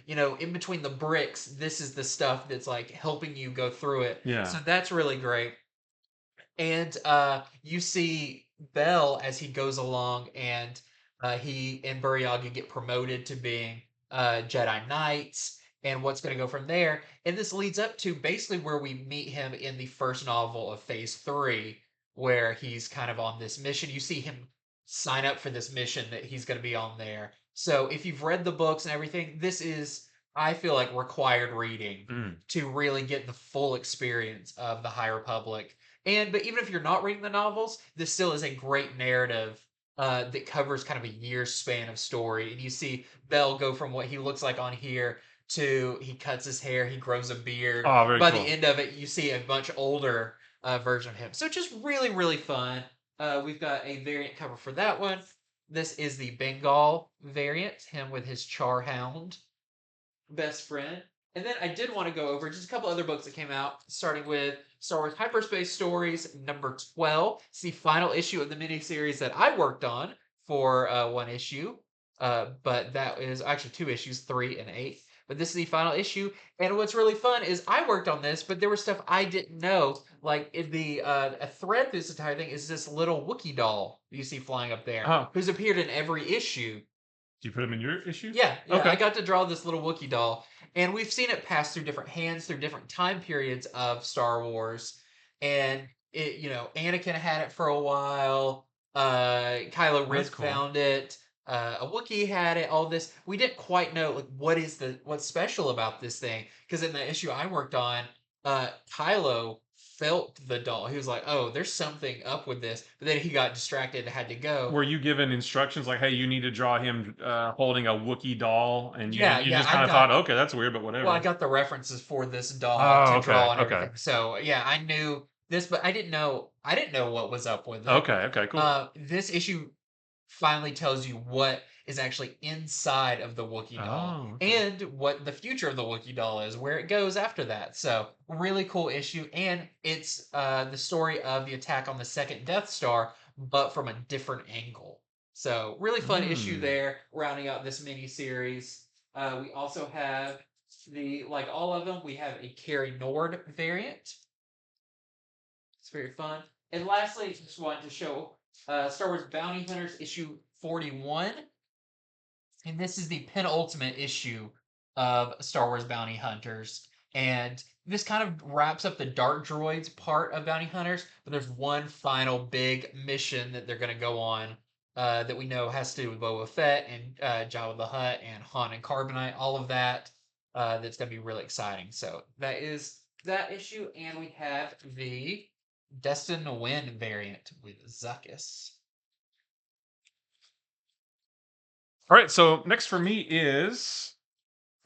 in between the bricks, this is the stuff that's like helping you go through it. So Yeah. that's really great. And you see Bell as he goes along, and he and Buryaga get promoted to being Jedi Knights, and what's going to go from there. And this leads up to basically where we meet him in the first novel of Phase 3, where he's kind of on this mission. You see him sign up for this mission that he's going to be on there. So if you've read the books and everything, this is, I feel like, required reading Mm. to really get the full experience of the High Republic. But even if you're not reading the novels, this still is a great narrative that covers kind of a year's span of story. And you see Bell go from what he looks like on here to he cuts his hair, he grows a beard. Oh, very By the cool. end of it, you see a much older version of him. So just really, really fun. We've got a variant cover for that one. This is the Bengal variant, him with his Charhound best friend. And then I did want to go over just a couple other books that came out, starting with Star Wars Hyperspace Stories number 12. It's the final issue of the miniseries that I worked on for one issue. But that is actually two issues, 3 and 8. But this is the final issue. And what's really fun is I worked on this, but there was stuff I didn't know. Like in the a thread through this entire thing is this little Wookiee doll you see flying up there, Oh, who's appeared in every issue. do you put them in your issue? Yeah, yeah, I Okay. got to draw this little Wookiee doll, and we've seen it pass through different hands through different time periods of Star Wars. And Anakin had it for a while. Kylo Ren That's cool. found it. A Wookiee had it. All this we didn't quite know like what's special about this thing because in the issue I worked on, Kylo felt the doll. He was like, "Oh, there's something up with this," but then he got distracted and had to go. Were you given instructions like, hey, you need to draw him holding a Wookiee doll, and you Yeah, didn't, you yeah, just I kind of thought, got okay, that's weird, but Well, I whatever. got the references for this doll Oh, to okay, draw and okay, everything. So yeah, I knew this, but I didn't know what was up with it. okay, okay, cool. This issue finally tells you what is actually inside of the Wookiee doll Oh, okay. and what the future of the Wookiee doll is, where it goes after that. So really cool issue, and it's the story of the attack on the second Death Star, but from a different angle. So really fun issue Hmm. there, rounding out this mini series. We also have like all of them, we have a Carrie Nord variant. It's very fun. And lastly, just wanted to show Star Wars Bounty Hunters issue 41. And this is the penultimate issue of Star Wars bounty hunters. And this kind of wraps up the Dark Droids part of bounty hunters, but there's one final big mission that they're going to go on that we know has to do with Boba Fett and Jabba the Hutt and Han and Carbonite, all of that. That's going to be really exciting. So that is that issue, and we have the Destined to Win variant with Zuckuss. All right, so next for me is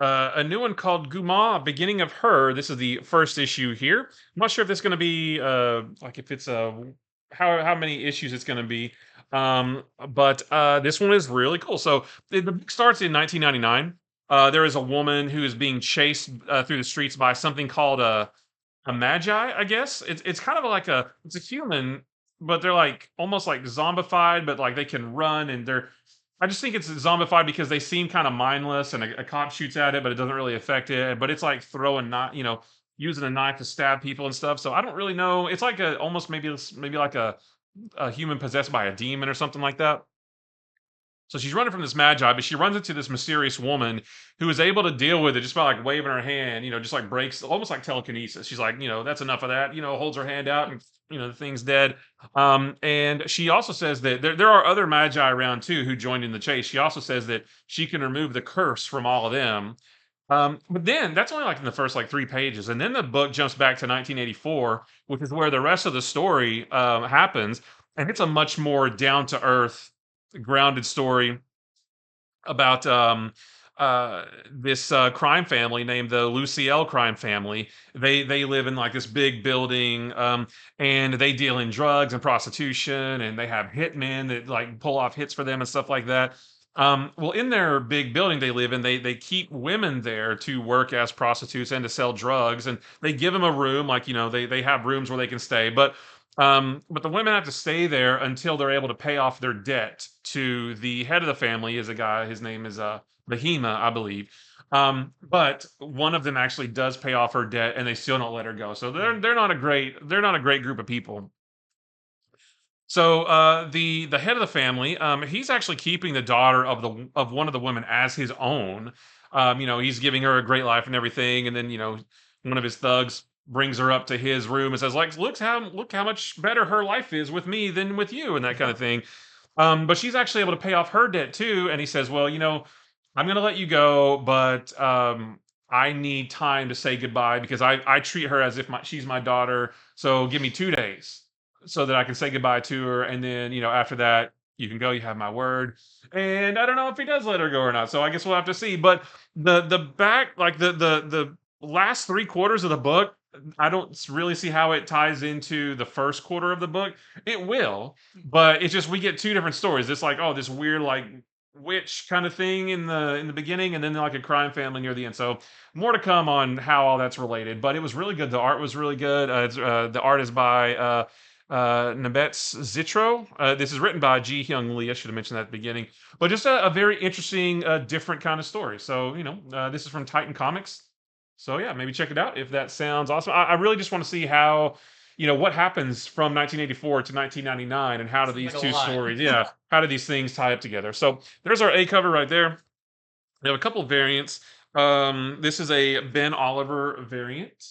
a new one called Gumaa Beginning of Her. This is the first issue here. I'm not sure if it's going to be like if it's how many issues it's going to be. But this one is really cool. So the book starts in 1999. There is a woman who is being chased through the streets by something called a magi, I guess. It's kind of like it's a human, but they're like almost like zombified, but like they can run and they're I just think it's zombified because they seem kind of mindless and a cop shoots at it, but it doesn't really affect it. But it's like throwing not, using a knife to stab people and stuff. So I don't really know. It's like a almost maybe like a human possessed by a demon or something like that. So she's running from this magi, but she runs into this mysterious woman who is able to deal with it just by like waving her hand, just like breaks almost like telekinesis. She's like, that's enough of that, holds her hand out and the thing's dead. And she also says that there are other magi around too who joined in the chase. She also says that she can remove the curse from all of them. But then that's only like in the first like 3 pages, and then the book jumps back to 1984, which is where the rest of the story happens, and it's a much more down to earth grounded story about this crime family named the Luciel crime family. They live in like this big building, and they deal in drugs and prostitution, and they have hitmen that like pull off hits for them and stuff like that. Well, in their big building they live in, they keep women there to work as prostitutes and to sell drugs, and they give them a room, like they have rooms where they can stay, but the women have to stay there until they're able to pay off their debt to the head of the family. Is a guy. His name is Bahima, I believe. But one of them actually does pay off her debt, and they still don't let her go. So they're not a great group of people. So the head of the family, he's actually keeping the daughter of one of the women as his own. He's giving her a great life and everything, and then one of his thugs brings her up to his room and says, like, look how much better her life is with me than with you, and that kind of thing. But she's actually able to pay off her debt too, and he says, well, I'm going to let you go, but I need time to say goodbye because I treat her as if she's my daughter. So give me 2 days so that I can say goodbye to her, and then after that you can go. You have my word. And I don't know if he does let her go or not. So I guess we'll have to see. But the back like the last 3 quarters of the book, I don't really see how it ties into the first quarter of the book. It will, but it's just we get two different stories. It's like, oh, this weird like witch kind of thing in the beginning, and then like a crime family near the end. So more to come on how all that's related. But it was really good. The art was really good. The art is by Nabetz Zitro. This is written by Ji Hyung Lee. I should have mentioned that at the beginning. But just a very interesting, different kind of story. So this is from Titan Comics. So yeah, maybe check it out if that sounds awesome. I really just want to see how, what happens from 1984 to 1999, and how do these Like a two lot. stories, yeah, how do these things tie up together? So there's our A cover right there. We have a couple of variants. This is a Ben Oliver variant.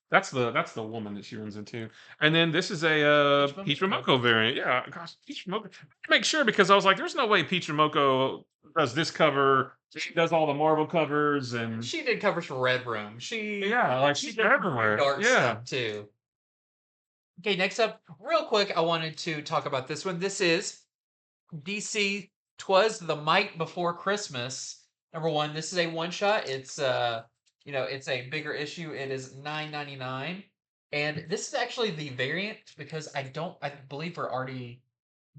That's the woman that she runs into, and then this is a Peach Momoko variant. Yeah, gosh, Peach Momoko. Make sure, because I was like, there's no way Peach Momoko does this cover. She does all the Marvel covers, and She did covers for Red Room. yeah, like she's did everywhere. dark Yeah. stuff too. Okay, next up, real quick, I wanted to talk about this one. This is DC Twas the Mite Before Christmas. Number one, this is a one shot. It's it's a bigger issue. It is $9.99. And this is actually the variant because I believe we're already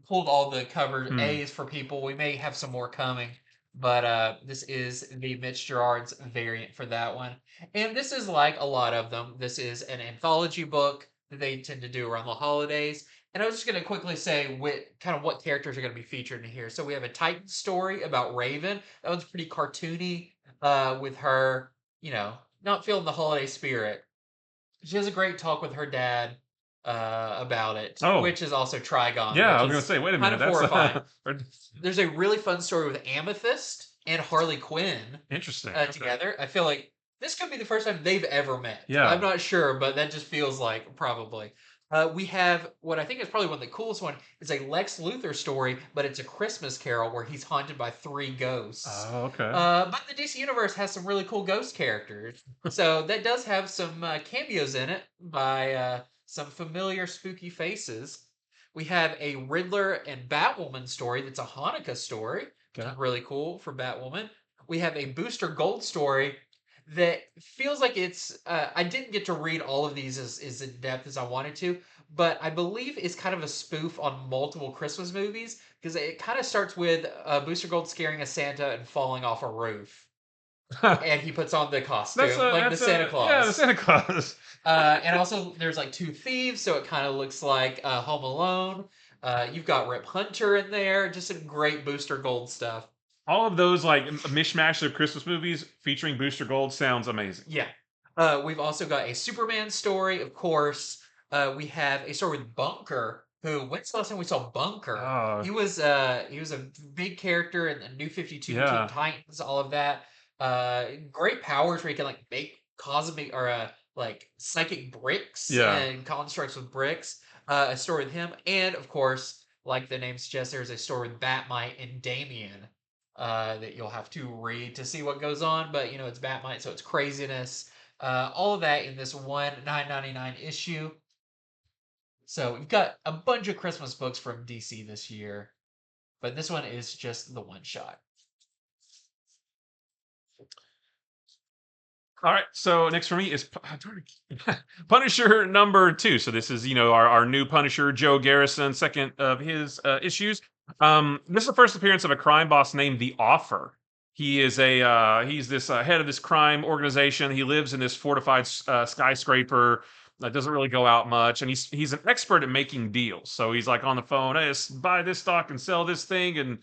pulled all the covered Hmm. A's for people. We may have some more coming, but this is the Mitch Gerard's variant for that one. And this is like a lot of them. This is an anthology book that they tend to do around the holidays. And I was just going to quickly say what characters are going to be featured in here. So we have a Titan story about Raven. That one's pretty cartoony, with her, not feeling the holiday spirit. She has a great talk with her dad about it, Oh. which is also Trigon. Yeah, I which was gonna is say, wait a kind minute, of that's horrifying. There's a really fun story with Amethyst, and Harley Quinn Interesting. Okay. together. I feel like this could be the first time they've ever met. Yeah. I'm not sure, but that just feels like probably. We have what I think is probably one of the coolest one is a Lex Luthor story, but it's a Christmas Carol where he's haunted by 3 ghosts. Oh, okay. But the DC universe has some really cool ghost characters, so that does have some cameos in it by some familiar spooky faces. We have a Riddler and Batwoman story that's a Hanukkah story, which Okay. is really cool for Batwoman. We have a Booster Gold story that feels like it's. I didn't get to read all of these as in depth as I wanted to, but I believe it's kind of a spoof on multiple Christmas movies because it kind of starts with Booster Gold scaring a Santa and falling off a roof, and he puts on the costume like the Santa Claus. Yeah, the Santa Claus. And also, there's like 2 thieves, so it kind of looks like Home Alone. You've got Rip Hunter in there, just some great Booster Gold stuff. All of those like mishmash of Christmas movies featuring Booster Gold sounds amazing. Yeah. We've also got a Superman story, of course. We have a story with Bunker, who when's the last time we saw Bunker? He was a big character in the New 52, Yeah. Teen Titans, all of that. Great powers where he can like make cosmic or like psychic bricks Yeah. and constructs with bricks. A story with him, and of course, like the name suggests, there's a story with Batmite and Damien that you'll have to read to see what goes on. But you know, it's Batmite, so it's craziness. All of that in this one $9.99 issue. So we've got a bunch of Christmas books from DC this year, but this one is just the one shot. All right, so next for me is Punisher number 2. So this is, our new Punisher, Joe Garrison, second of his issues. This is the first appearance of a crime boss named The Offer. He is he's this head of this crime organization. He lives in this fortified skyscraper that doesn't really go out much, and he's an expert at making deals. So he's like on the phone, hey, buy this stock and sell this thing, and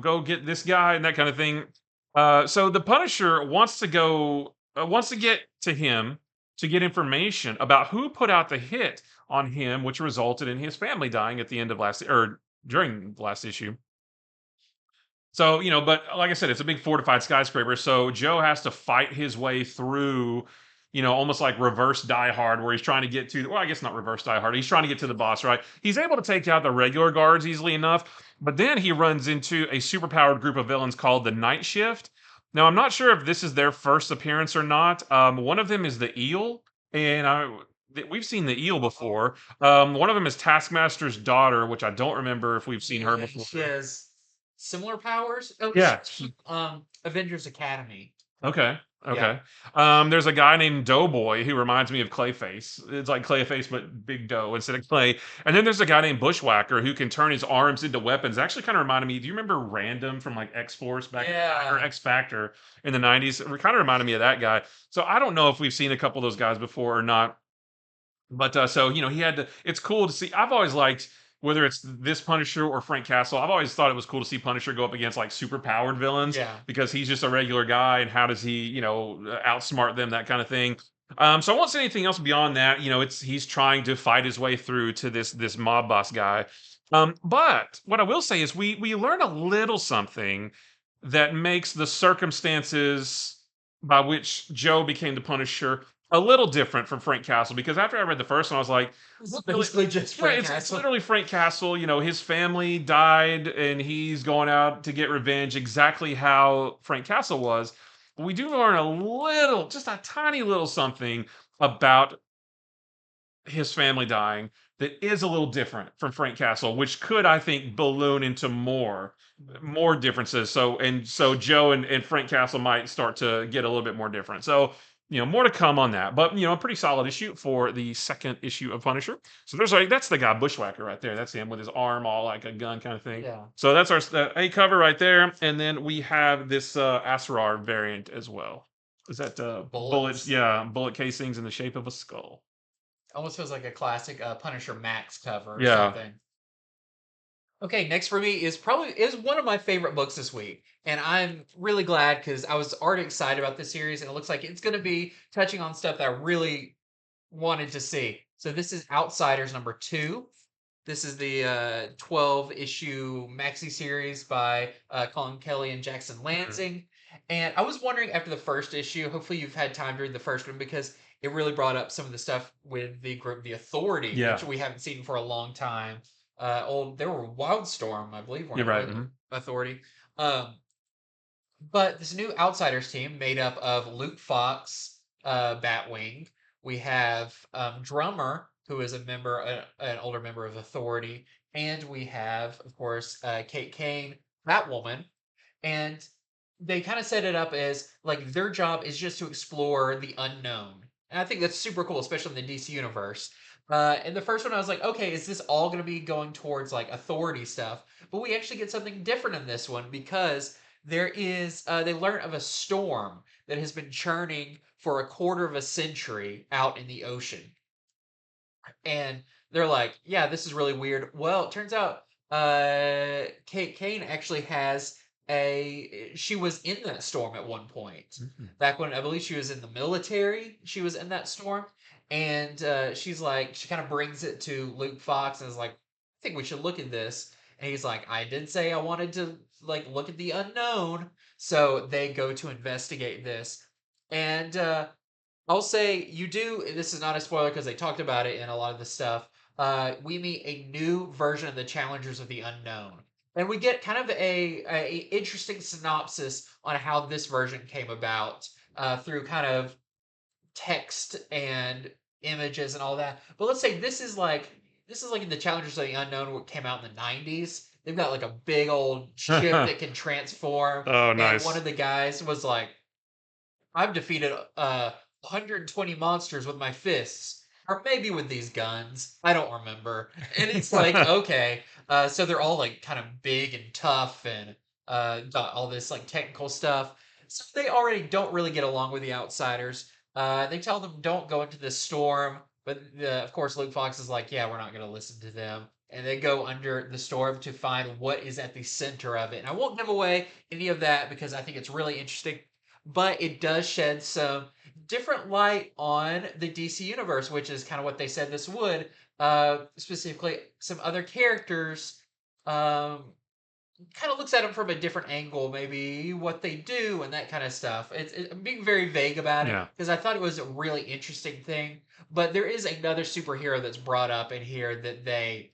go get this guy and that kind of thing. So the Punisher wants to get to him to get information about who put out the hit on him, which resulted in his family dying at the end of during the last issue. So, but like I said, it's a big fortified skyscraper. So Joe has to fight his way through, almost like reverse Die Hard, where he's trying to get to, well, I guess not reverse Die Hard. He's trying to get to the boss, right? He's able to take out the regular guards easily enough, but then he runs into a superpowered group of villains called the Night Shift. Now, I'm not sure if this is their first appearance or not. One of them is the Eel, and we've seen the Eel before. One of them is Taskmaster's daughter, which I don't remember if we've seen her before. She has similar powers. Oh, yeah. Avengers Academy. Okay. There's a guy named Doughboy who reminds me of Clayface. It's like Clayface, but big dough instead of clay. And then there's a guy named Bushwhacker who can turn his arms into weapons. Actually, kind of reminded me. Do you remember Random from like X Force back or X Factor in the '90s? It kind of reminded me of that guy. So I don't know if we've seen a couple of those guys before or not. But so he had to. It's cool to see. I've always liked. Whether it's this Punisher or Frank Castle, I've always thought it was cool to see Punisher go up against like super powered villains because he's just a regular guy, and how does he, outsmart them, that kind of thing. So I won't say anything else beyond that. He's trying to fight his way through to this mob boss guy. But what I will say is we learn a little something that makes the circumstances by which Joe became the Punisher a little different from Frank Castle, because after I read the first one, I was like, it's basically just Frank Castle. It's literally Frank Castle. His family died, and he's going out to get revenge, exactly how Frank Castle was. But we do learn just a tiny little something about his family dying that is a little different from Frank Castle, which could, I think, balloon into more differences. So Joe and Frank Castle might start to get a little bit more different. So, more to come on that. But, a pretty solid issue for the second issue of Punisher. So that's the guy, Bushwhacker, right there. That's him with his arm all like a gun kind of thing. Yeah. So that's our A cover right there. And then we have this Asrar variant as well. Is that bullets? Yeah, bullet casings in the shape of a skull. Almost feels like a classic Punisher Max cover or something. Okay, next for me is one of my favorite books this week. And I'm really glad because I was already excited about this series, and it looks like it's going to be touching on stuff that I really wanted to see. So this is Outsiders number 2. This is the 12 issue maxi series by Colin Kelly and Jackson Mhm. Lansing. And I was wondering after the first issue, hopefully you've had time to read the first one because it really brought up some of the stuff with the group, the Authority, which Yeah, we haven't seen for a long time. They were Wildstorm, I believe, you're weren't right. Authority. Um, but this new Outsiders team made up of Luke Fox, Batwing. We have Drummer, who is a member, an older member of Authority, and we have, of course, Kate Kane, Batwoman, and they kind of set it up as like their job is just to explore the unknown. And I think that's super cool, especially in the DC universe. And the first one, I was like, okay, is this all going to be going towards like authority stuff? But we actually get something different in this one because they learn of a storm that has been churning for a quarter of a century out in the ocean. And they're like, yeah, this is really weird. Well, it turns out Kate Kane actually has she was in that storm at one point. Mhm. Back when I believe she was in the military, she was in that storm. And she's like, she kind of brings it to Luke Fox and is like, I think we should look at this. And he's like, I did say I wanted to like look at the unknown. So they go to investigate this. And I'll say you do. This is not a spoiler because they talked about it in a lot of the stuff. We meet a new version of the Challengers of the Unknown, and we get kind of a interesting synopsis on how this version came about through kind of text and images and all that. But let's say this is like in the Challengers of the Unknown, what came out in the '90s. They've got like a big old ship that can transform, Oh, and one nice. of the guys was like, I've defeated 120 monsters with my fists, or maybe with these guns. I don't remember. And it's like, okay, so they're all like kind of big and tough and got all this like technical stuff. So they already don't really get along with the outsiders. They tell them don't go into this storm, but of course Luke Fox is like, yeah, we're not going to listen to them. And they go under the storm to find what is at the center of it. And I won't give away any of that because I think it's really interesting, but it does shed some different light on the DC universe, which is kind of what they said this would. Specifically, some other characters um, kind of looks at them from a different angle, maybe what they do and that kind of stuff. I'm being very vague about it Yeah. because I thought it was a really interesting thing. But there is another superhero that's brought up in here that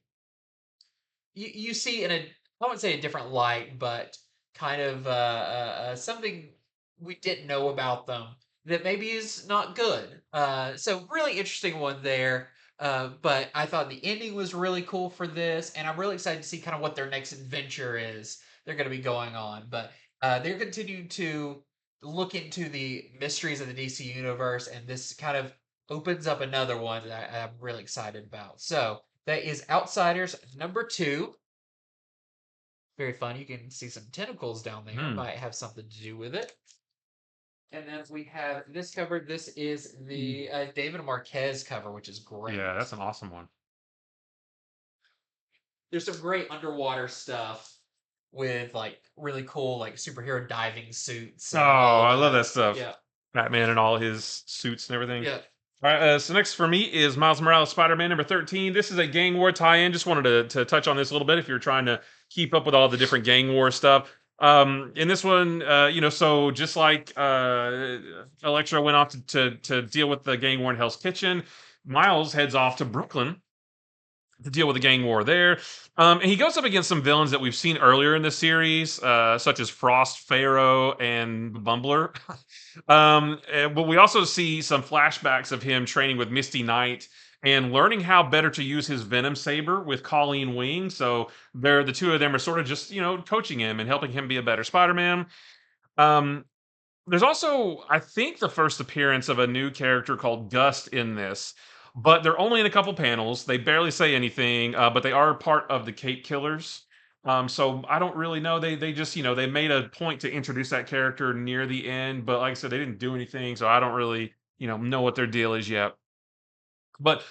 you see in a, I wouldn't say a different light, but kind of something we didn't know about them that maybe is not good. So really interesting one there. But I thought the ending was really cool for this, and I'm really excited to see kind of what their next adventure is they're going to be going on. But they're continuing to look into the mysteries of the DC universe, and this kind of opens up another one that I'm really excited about. So that is Outsiders number 2. Very fun. You can see some tentacles down there. Hmm. Might have something to do with it. And then we have this cover. This is the David Marquez cover, which is Yeah, great. that's an awesome one. There's some great underwater stuff with like really cool like superhero diving suits Oh, and all I love that. that stuff. Yeah. Batman and all his suits and everything. Yeah. All right, so next for me is Miles Morales Spider-Man number 13. This is a Gang War tie-in. Just wanted to touch on this a little bit if you're trying to keep up with all the different Gang War stuff. In this one, so just like Electro went off to deal with the Gang War in Hell's Kitchen, Miles heads off to Brooklyn to deal with the gang war there. And he goes up against some villains that we've seen earlier in the series, such as Frost, Pharaoh, and Bumbler. But we also see some flashbacks of him training with Misty Knight and learning how better to use his Venom saber with Colleen Wing. So they're the two of them are sort of just coaching him and helping him be a better Spider-Man. Um, there's also, I think, the first appearance of a new character called Gust in this, but they're only in a couple panels. They barely say anything, but they are part of the Cape Killers. So I don't really know. They just they made a point to introduce that character near the end, but like I said, they didn't do anything, so I don't really know what their deal is yet. But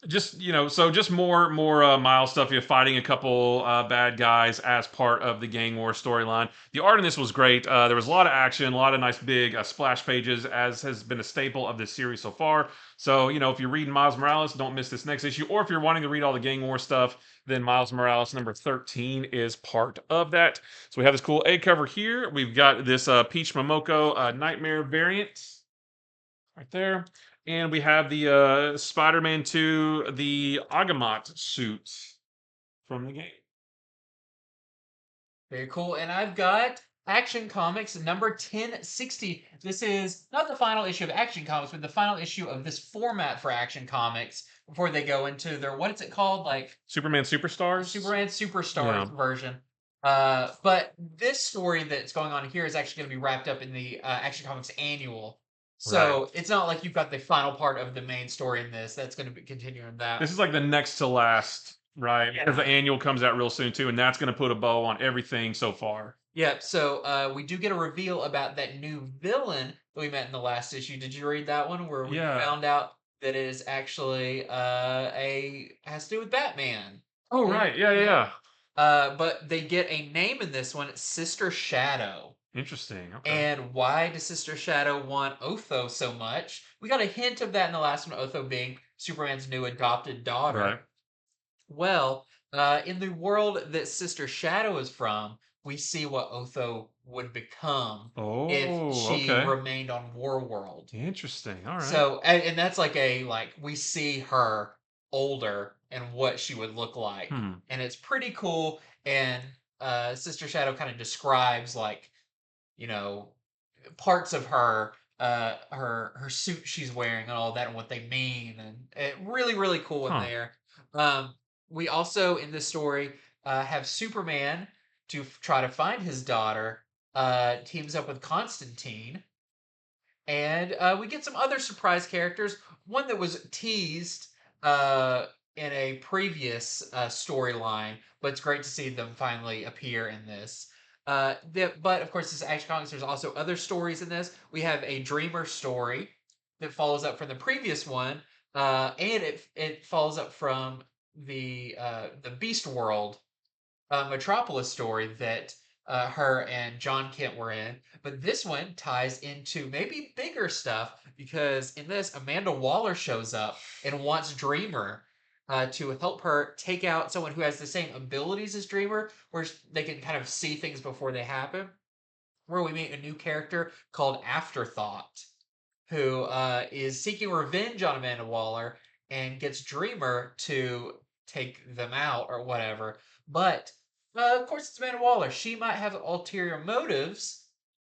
just just more Miles stuff. You're fighting a couple bad guys as part of the gang war storyline. The art in this was great. There was a lot of action, a lot of nice big splash pages, as has been a staple of this series so far. So if you're reading Miles Morales, don't miss this next issue. Or if you're wanting to read all the gang war stuff, then Miles Morales number 13 is part of that. So we have this cool A cover here. We've got this Peach Momoko Nightmare variant right there. And we have the Spider-Man 2, the Agamot suit from the game. Very cool. And I've got Action Comics number 1060. This is not the final issue of Action Comics, but the final issue of this format for Action Comics before they go into their, what is it called? Like Superman Superstars? Superman Superstars Yeah. version. But this story that's going on here is actually going to be wrapped up in the Action Comics annual. So Right. it's not like you've got the final part of the main story in this. That's going to be continuing that. This is like the next to last, right? Because the Yeah. annual comes out real soon too, and that's going to put a bow on everything so far. Yep. So we do get a reveal about that new villain that we met in the last issue. Did you read that one where we Yeah. found out that it is actually has to do with Batman? Oh, right. Yeah. But they get a name in this one, Sister Shadow. Interesting. Okay. And why does Sister Shadow want Otho so much? We got a hint of that in the last one, Otho being Superman's new adopted daughter. Right. Well, in the world that Sister Shadow is from, we see what Otho would become if Oh, she okay. remained on Warworld. Interesting. All right. So, and that's like we see her older and what she would look like, and it's pretty cool. And Sister Shadow kind of describes like you know parts of her her suit she's wearing and all that and what they mean and it really cool in Huh. there. um we also in this story have Superman to try to find his daughter, teams up with Constantine, and we get some other surprise characters. One that was teased uh in a previous storyline, but it's great to see them finally appear in this. But of course, this Action Comics. There's also other stories in this. We have a Dreamer story that follows up from the previous one, and it follows up from the Beast World Metropolis story that her and John Kent were in. But this one ties into maybe bigger stuff because in this, Amanda Waller shows up and wants Dreamer to help her take out someone who has the same abilities as Dreamer, where they can kind of see things before they happen. Where we meet a new character called Afterthought, who is seeking revenge on Amanda Waller and gets Dreamer to take them out or whatever. But of course, it's Amanda Waller. She might have ulterior motives.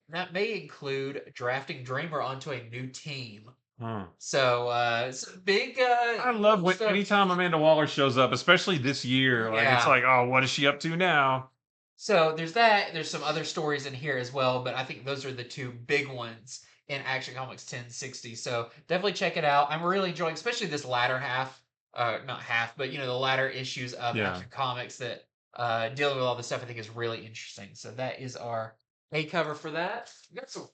And that may include drafting Dreamer onto a new team. Huh. So it's a big. I love when stuff. anytime Amanda Waller shows up, especially this year. Like it's Yeah. like, oh, what is she up to now? So there's that. There's some other stories in here as well, but I think those are the two big ones in Action Comics 1060. So definitely check it out. I'm really enjoying, especially this latter half, not half, but the latter issues of Yeah. Action Comics that dealing with all this stuff I think is really interesting. So that is our A cover for that. We got some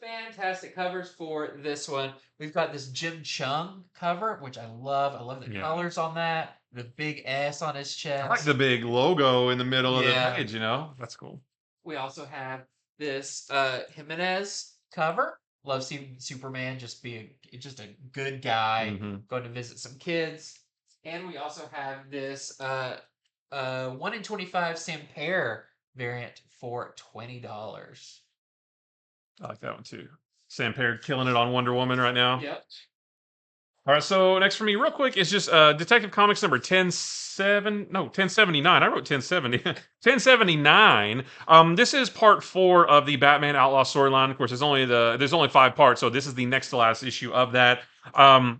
fantastic covers for this one. We've got this Jim Chung cover, which I love. I love the Yeah. colors on that. The big S on his chest. I like the big logo in the middle of Yeah. the page, that's cool. We also have this Jimenez cover. Love seeing Superman just be just a good guy going to visit some kids. And we also have this 1 in 25 Sampere variant for $20. I like that one too. Sam Perry killing it on Wonder Woman right now. Yep. All right, so next for me, real quick, is just Detective Comics number 1079. I wrote 1070. 1079. This is part 4 of the Batman Outlaw storyline. Of course, there's only 5 parts, so this is the next to last issue of that. I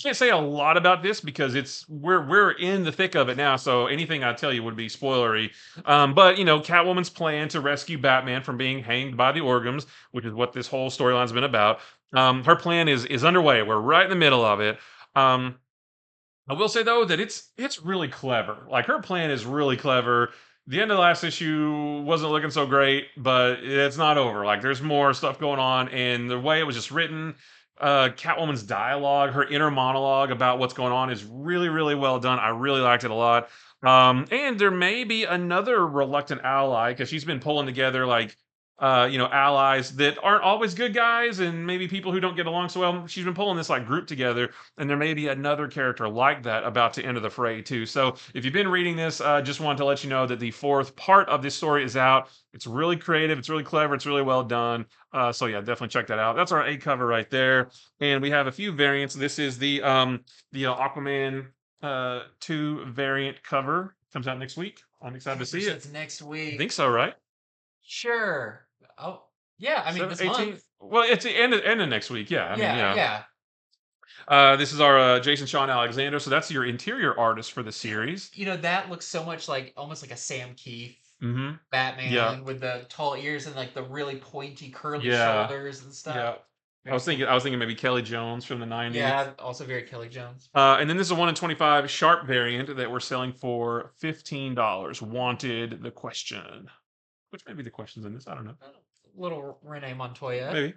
can't say a lot about this because we're in the thick of it now, so anything I tell you would be spoilery. But Catwoman's plan to rescue Batman from being hanged by the Organs, which is what this whole storyline's been about. Her plan is underway. We're right in the middle of it. I will say though that it's really clever. Like her plan is really clever. The end of the last issue wasn't looking so great, but it's not over. Like there's more stuff going on, and the way it was just written, Catwoman's dialogue, her inner monologue about what's going on is really, really well done. I really liked it a lot. And there may be another reluctant ally because she's been pulling together like allies that aren't always good guys and maybe people who don't get along so well. She's been pulling this like group together, and there may be another character like that about to enter the fray too. So if you've been reading this, just wanted to let you know that the fourth part of this story is out. It's really creative, it's really clever, it's really well done. So yeah, definitely check that out. That's our A cover right there, and we have a few variants. This is the Aquaman 2 variant cover. Comes out next week. I'm excited to see it. It's next I week. think so, right? Sure. Oh, yeah. I mean, this 18th. month. Well, it's the end of next week. Yeah, I mean, Yeah, yeah. yeah. This is our Jason Sean Alexander. So that's your interior artist for the series. That looks so much like almost like a Sam Keith Mm-hmm. Batman Yeah. with the tall ears and like the really pointy curly Yeah. shoulders and stuff. Yeah. I was Very thinking maybe Kelly Jones from the 90s. Yeah, also very Kelly Jones. And then this is a 1 in 25 sharp variant that we're selling for $15. Wanted the question. Which may be the questions in this. I don't know. Little Renee Montoya. Maybe.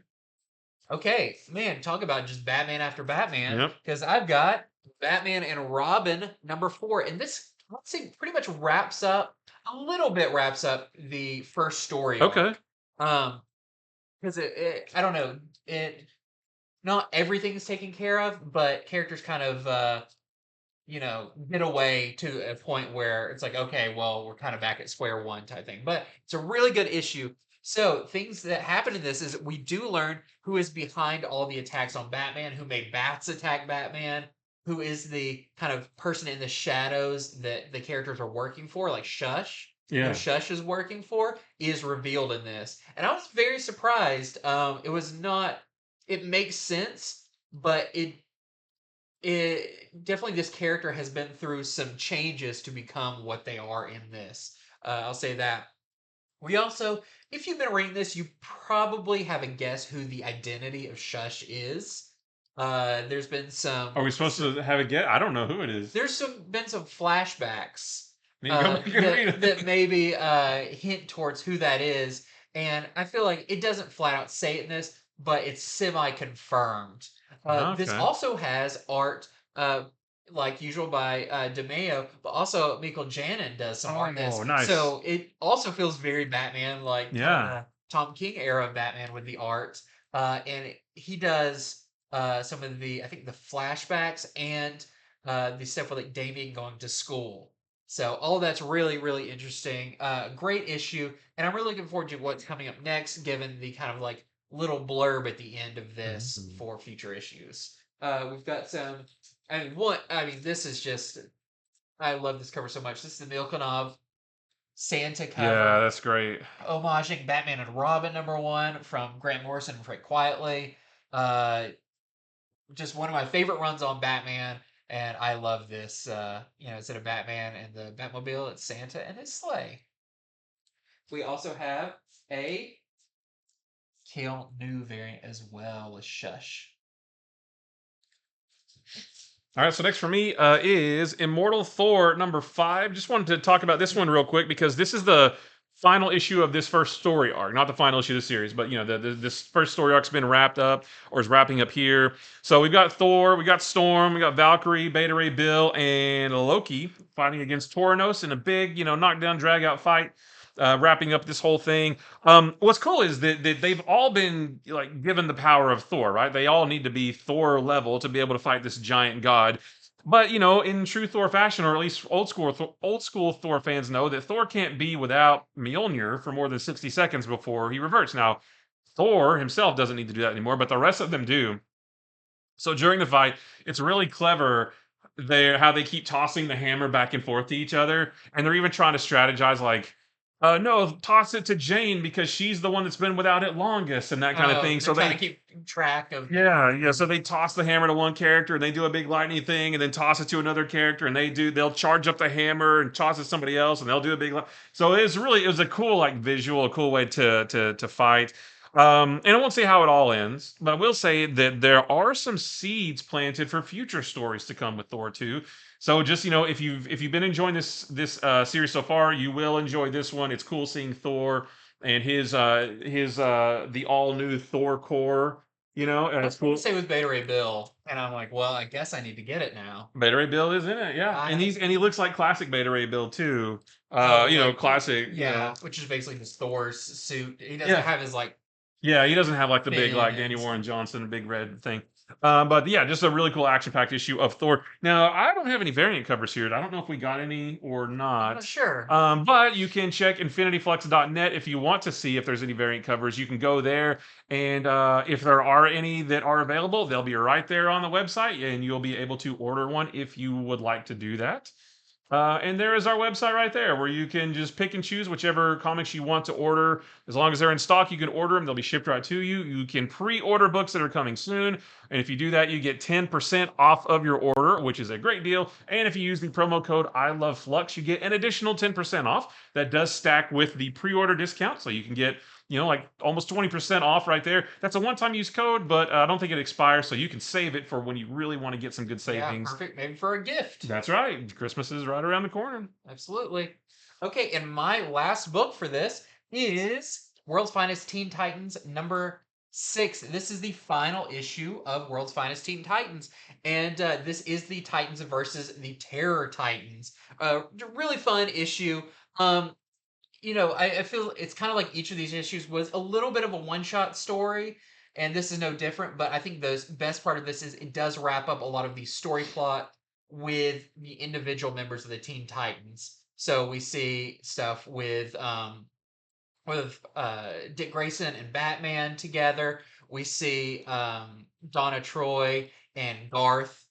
Okay, man, talk about just Batman after Batman. Yep. Because I've got Batman and Robin #4, and this let's see pretty much wraps up the first story. Okay. Arc. Because I don't know, not everything's taken care of, but characters kind of get away to a point where it's like, okay, well, we're kind of back at square one type thing. But it's a really good issue. So things that happen in this is we do learn who is behind all the attacks on Batman, who made bats attack Batman, who is the kind of person in the shadows that the characters are working for, like Shush. Yeah. Who Shush is working for is revealed in this. And I was very surprised. It was not, it makes sense, but it definitely, this character has been through some changes to become what they are in this. I'll say that. We also, if you've been reading this, you probably have a guess who the identity of Shush is. There's been some. Are we supposed to have a guess? I don't know who it is. There's been some flashbacks That that maybe hint towards who that is, and I feel like it doesn't flat out say it in this, but it's semi-confirmed. This Okay. also has art, like usual by DeMeo, but also Michael Janin does some art in this. Oh, nice. So it also feels very Batman, like Yeah. Tom King era Batman with the art. And he does some of I think the flashbacks and the stuff with like Damien going to school. So all that's really, really interesting. Great issue, and I'm really looking forward to what's coming up next, given the kind of like little blurb at the end of this for future issues. We've got some. This is just. I love this cover so much. This is the Milkonov Santa cover. Yeah, that's great. Homaging Batman and Robin #1 from Grant Morrison and Fred Quietly. Just one of my favorite runs on Batman, and I love this. Instead of Batman and the Batmobile, it's Santa and his sleigh. We also have a Kale New variant as well with Shush. All right, so next for me is Immortal Thor #5. Just wanted to talk about this one real quick because this is the final issue of this first story arc, not the final issue of the series, but this first story arc's been wrapped up or is wrapping up here. So we've got Thor, we got Storm, we got Valkyrie, Beta Ray Bill, and Loki fighting against Tauros in a big, knockdown, drag out fight. Wrapping up this whole thing. What's cool is that they've all been like given the power of Thor, right? They all need to be Thor level to be able to fight this giant god. But in true Thor fashion, or at least old school Thor fans know that Thor can't be without Mjolnir for more than 60 seconds before he reverts. Now, Thor himself doesn't need to do that anymore, but the rest of them do. So during the fight, it's really clever how they keep tossing the hammer back and forth to each other, and they're even trying to strategize like, no, toss it to Jane because she's the one that's been without it longest and that kind of thing. So they keep track of. Yeah. So they toss the hammer to one character and they do a big lightning thing and then toss it to another character and they'll charge up the hammer and toss it to somebody else and they'll do a big. So it was a cool like visual, a cool way to fight. And I won't say how it all ends, but I will say that there are some seeds planted for future stories to come with Thor 2. So just if you've been enjoying this series so far, you will enjoy this one. It's cool seeing Thor and his the all new Thor core, You know, and it's cool. Say with Beta Ray Bill, and I'm like, well, I guess I need to get it now. Beta Ray Bill is in it, yeah, and he looks like classic Beta Ray Bill too. You know, classic. You know, which is basically just Thor's suit. He doesn't yeah. have his like. Yeah, he doesn't have like the big like Fin Danny and Warren Johnson big red thing. But yeah, just a really cool action-packed issue of Thor. Now, I don't have any variant covers here. I don't know if we got any or I'm not not. sure. But you can check infinityflux.net if you want to see if there's any variant covers. You can go there, and if there are any that are available, they'll be right there on the website, and you'll be able to order one if you would like to do that. And there is our website right there where you can just pick and choose whichever comics you want to order. As long as they're in stock, you can order them. They'll be shipped right to you. You can pre-order books that are coming soon. And if you do that, you get 10% off of your order, which is a great deal. And if you use the promo code ILOVEFlux, you get an additional 10% off. That does stack with the pre-order discount. So you can get, you know, like almost 20% off right there. That's a one-time use code, but I don't think it expires, so you can save it for when you really want to get some good savings. Yeah, perfect. Maybe for a gift. That's right. Christmas is right around the corner. Absolutely. Okay, and my last book for this is World's Finest Teen Titans number 6. This is the final issue of World's Finest Teen Titans, and this is the Titans versus the Terror Titans. Really fun issue. You know, I feel it's kind of like each of these issues was a little bit of a one-shot story, and this is no different. But I think the best part of this is it does wrap up a lot of the story plot with the individual members of the Teen Titans. So we see stuff with Dick Grayson and Batman together. We see Donna Troy and Garth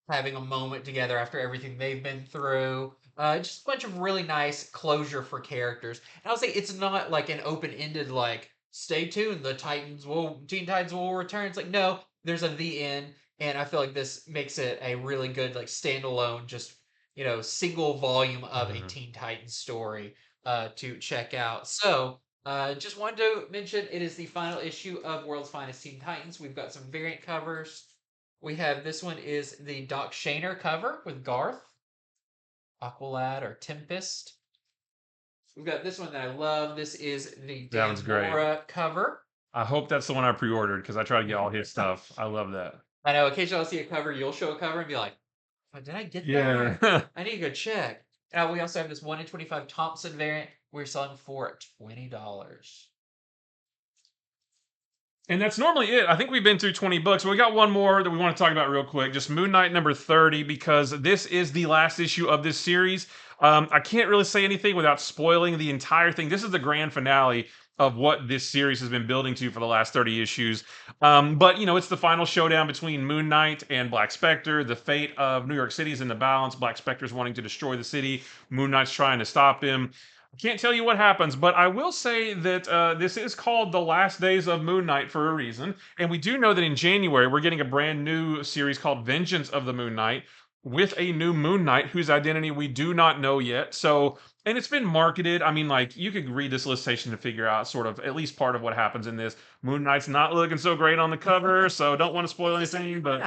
having a moment together after everything they've been through. Just a bunch of really nice closure for characters. And I'll say it's not like an open-ended like stay tuned, Teen Titans will return. It's like no, there's a the end, and I feel like this makes it a really good like standalone, just single volume of a Teen Titans story to check out. So just wanted to mention it is the final issue of World's Finest Teen Titans. We've got some variant covers. We have this one is the Doc Shaner cover with Garth, Aqualad, or Tempest. We've got this one that I love. This is the Dan Mora cover. I hope that's the one I pre-ordered because I try to get all his stuff. I love that. I know. Occasionally I'll see a cover, you'll show a cover and be like, oh, did I get that? I need to go check. We also have this 1 in 25 Thompson variant. We're selling for $20. And that's normally it. I think we've been through 20 books. We got one more that we want to talk about real quick. Just Moon Knight number 30, because this is the last issue of this series. I can't really say anything without spoiling the entire thing. This is the grand finale of what this series has been building to for the last 30 issues. But, it's the final showdown between Moon Knight and Black Spectre. The fate of New York City is in the balance. Black Spectre's wanting to destroy the city. Moon Knight's trying to stop him. I can't tell you what happens, but I will say that this is called The Last Days of Moon Knight for a reason. And we do know that in January, we're getting a brand new series called Vengeance of the Moon Knight with a new Moon Knight whose identity we do not know yet. So, and it's been marketed. I mean, like, you could read this solicitation to figure out sort of at least part of what happens in this. Moon Knight's not looking so great on the cover, so don't want to spoil anything. But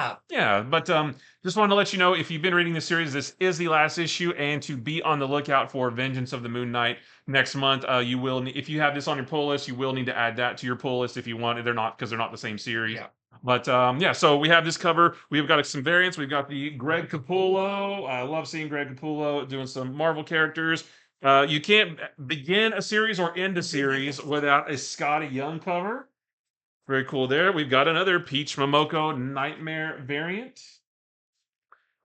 just wanted to let you know, if you've been reading this series, this is the last issue, and to be on the lookout for Vengeance of the Moon Knight next month. You will, if you have this on your pull list, you will need to add that to your pull list if you want. They're not, because they're not the same series. Yeah. But so we have this cover. We've got some variants. We've got the Greg Capullo. I love seeing Greg Capullo doing some Marvel characters. You can't begin a series or end a series without a Scotty Young cover. Very cool there. We've got another Peach Momoko Nightmare variant.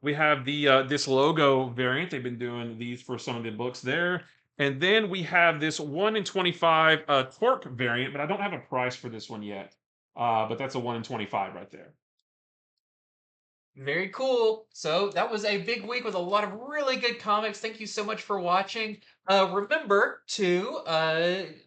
We have the this logo variant. They've been doing these for some of the books there. And then we have this 1 in 25 Torque variant, but I don't have a price for this one yet. But that's a 1 in 25 right there. Very cool. So that was a big week with a lot of really good comics. Thank you so much for watching. Remember to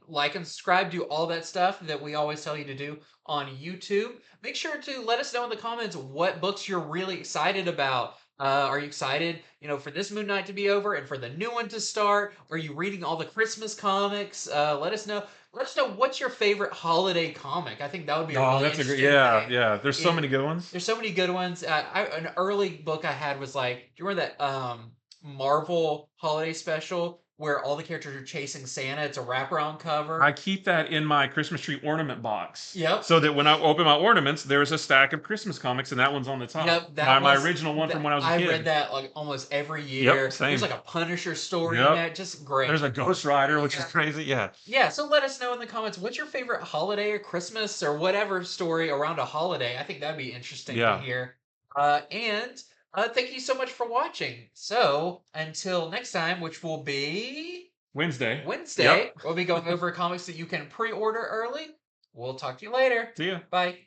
like and subscribe, do all that stuff that we always tell you to do on YouTube. Make sure to let us know in the comments what books you're really excited about. Are you excited, for this Moon Knight to be over and for the new one to start? Are you reading all the Christmas comics? Let us know. Let us know what's your favorite holiday comic. I think that would be a really interesting thing. Yeah. There's so many good ones. There's so many good ones. An early book I had was like, do you remember that Marvel holiday special where all the characters are chasing Santa. It's a wraparound cover. I keep that in my Christmas tree ornament box. Yep. So that when I open my ornaments, there's a stack of Christmas comics, and that one's on the top. Yep, that my was original one from when I was a kid. I read that like almost every year. Yep, same. There's like a Punisher story Yep. in that, just great. There's a Ghost Rider, which is crazy. Yeah. Yeah, so let us know in the comments what's your favorite holiday or Christmas or whatever story around a holiday. I think that'd be interesting to hear. And thank you so much for watching. So until next time, which will be Wednesday, we'll be going over comics that you can pre-order early. We'll talk to you later. See ya. Bye.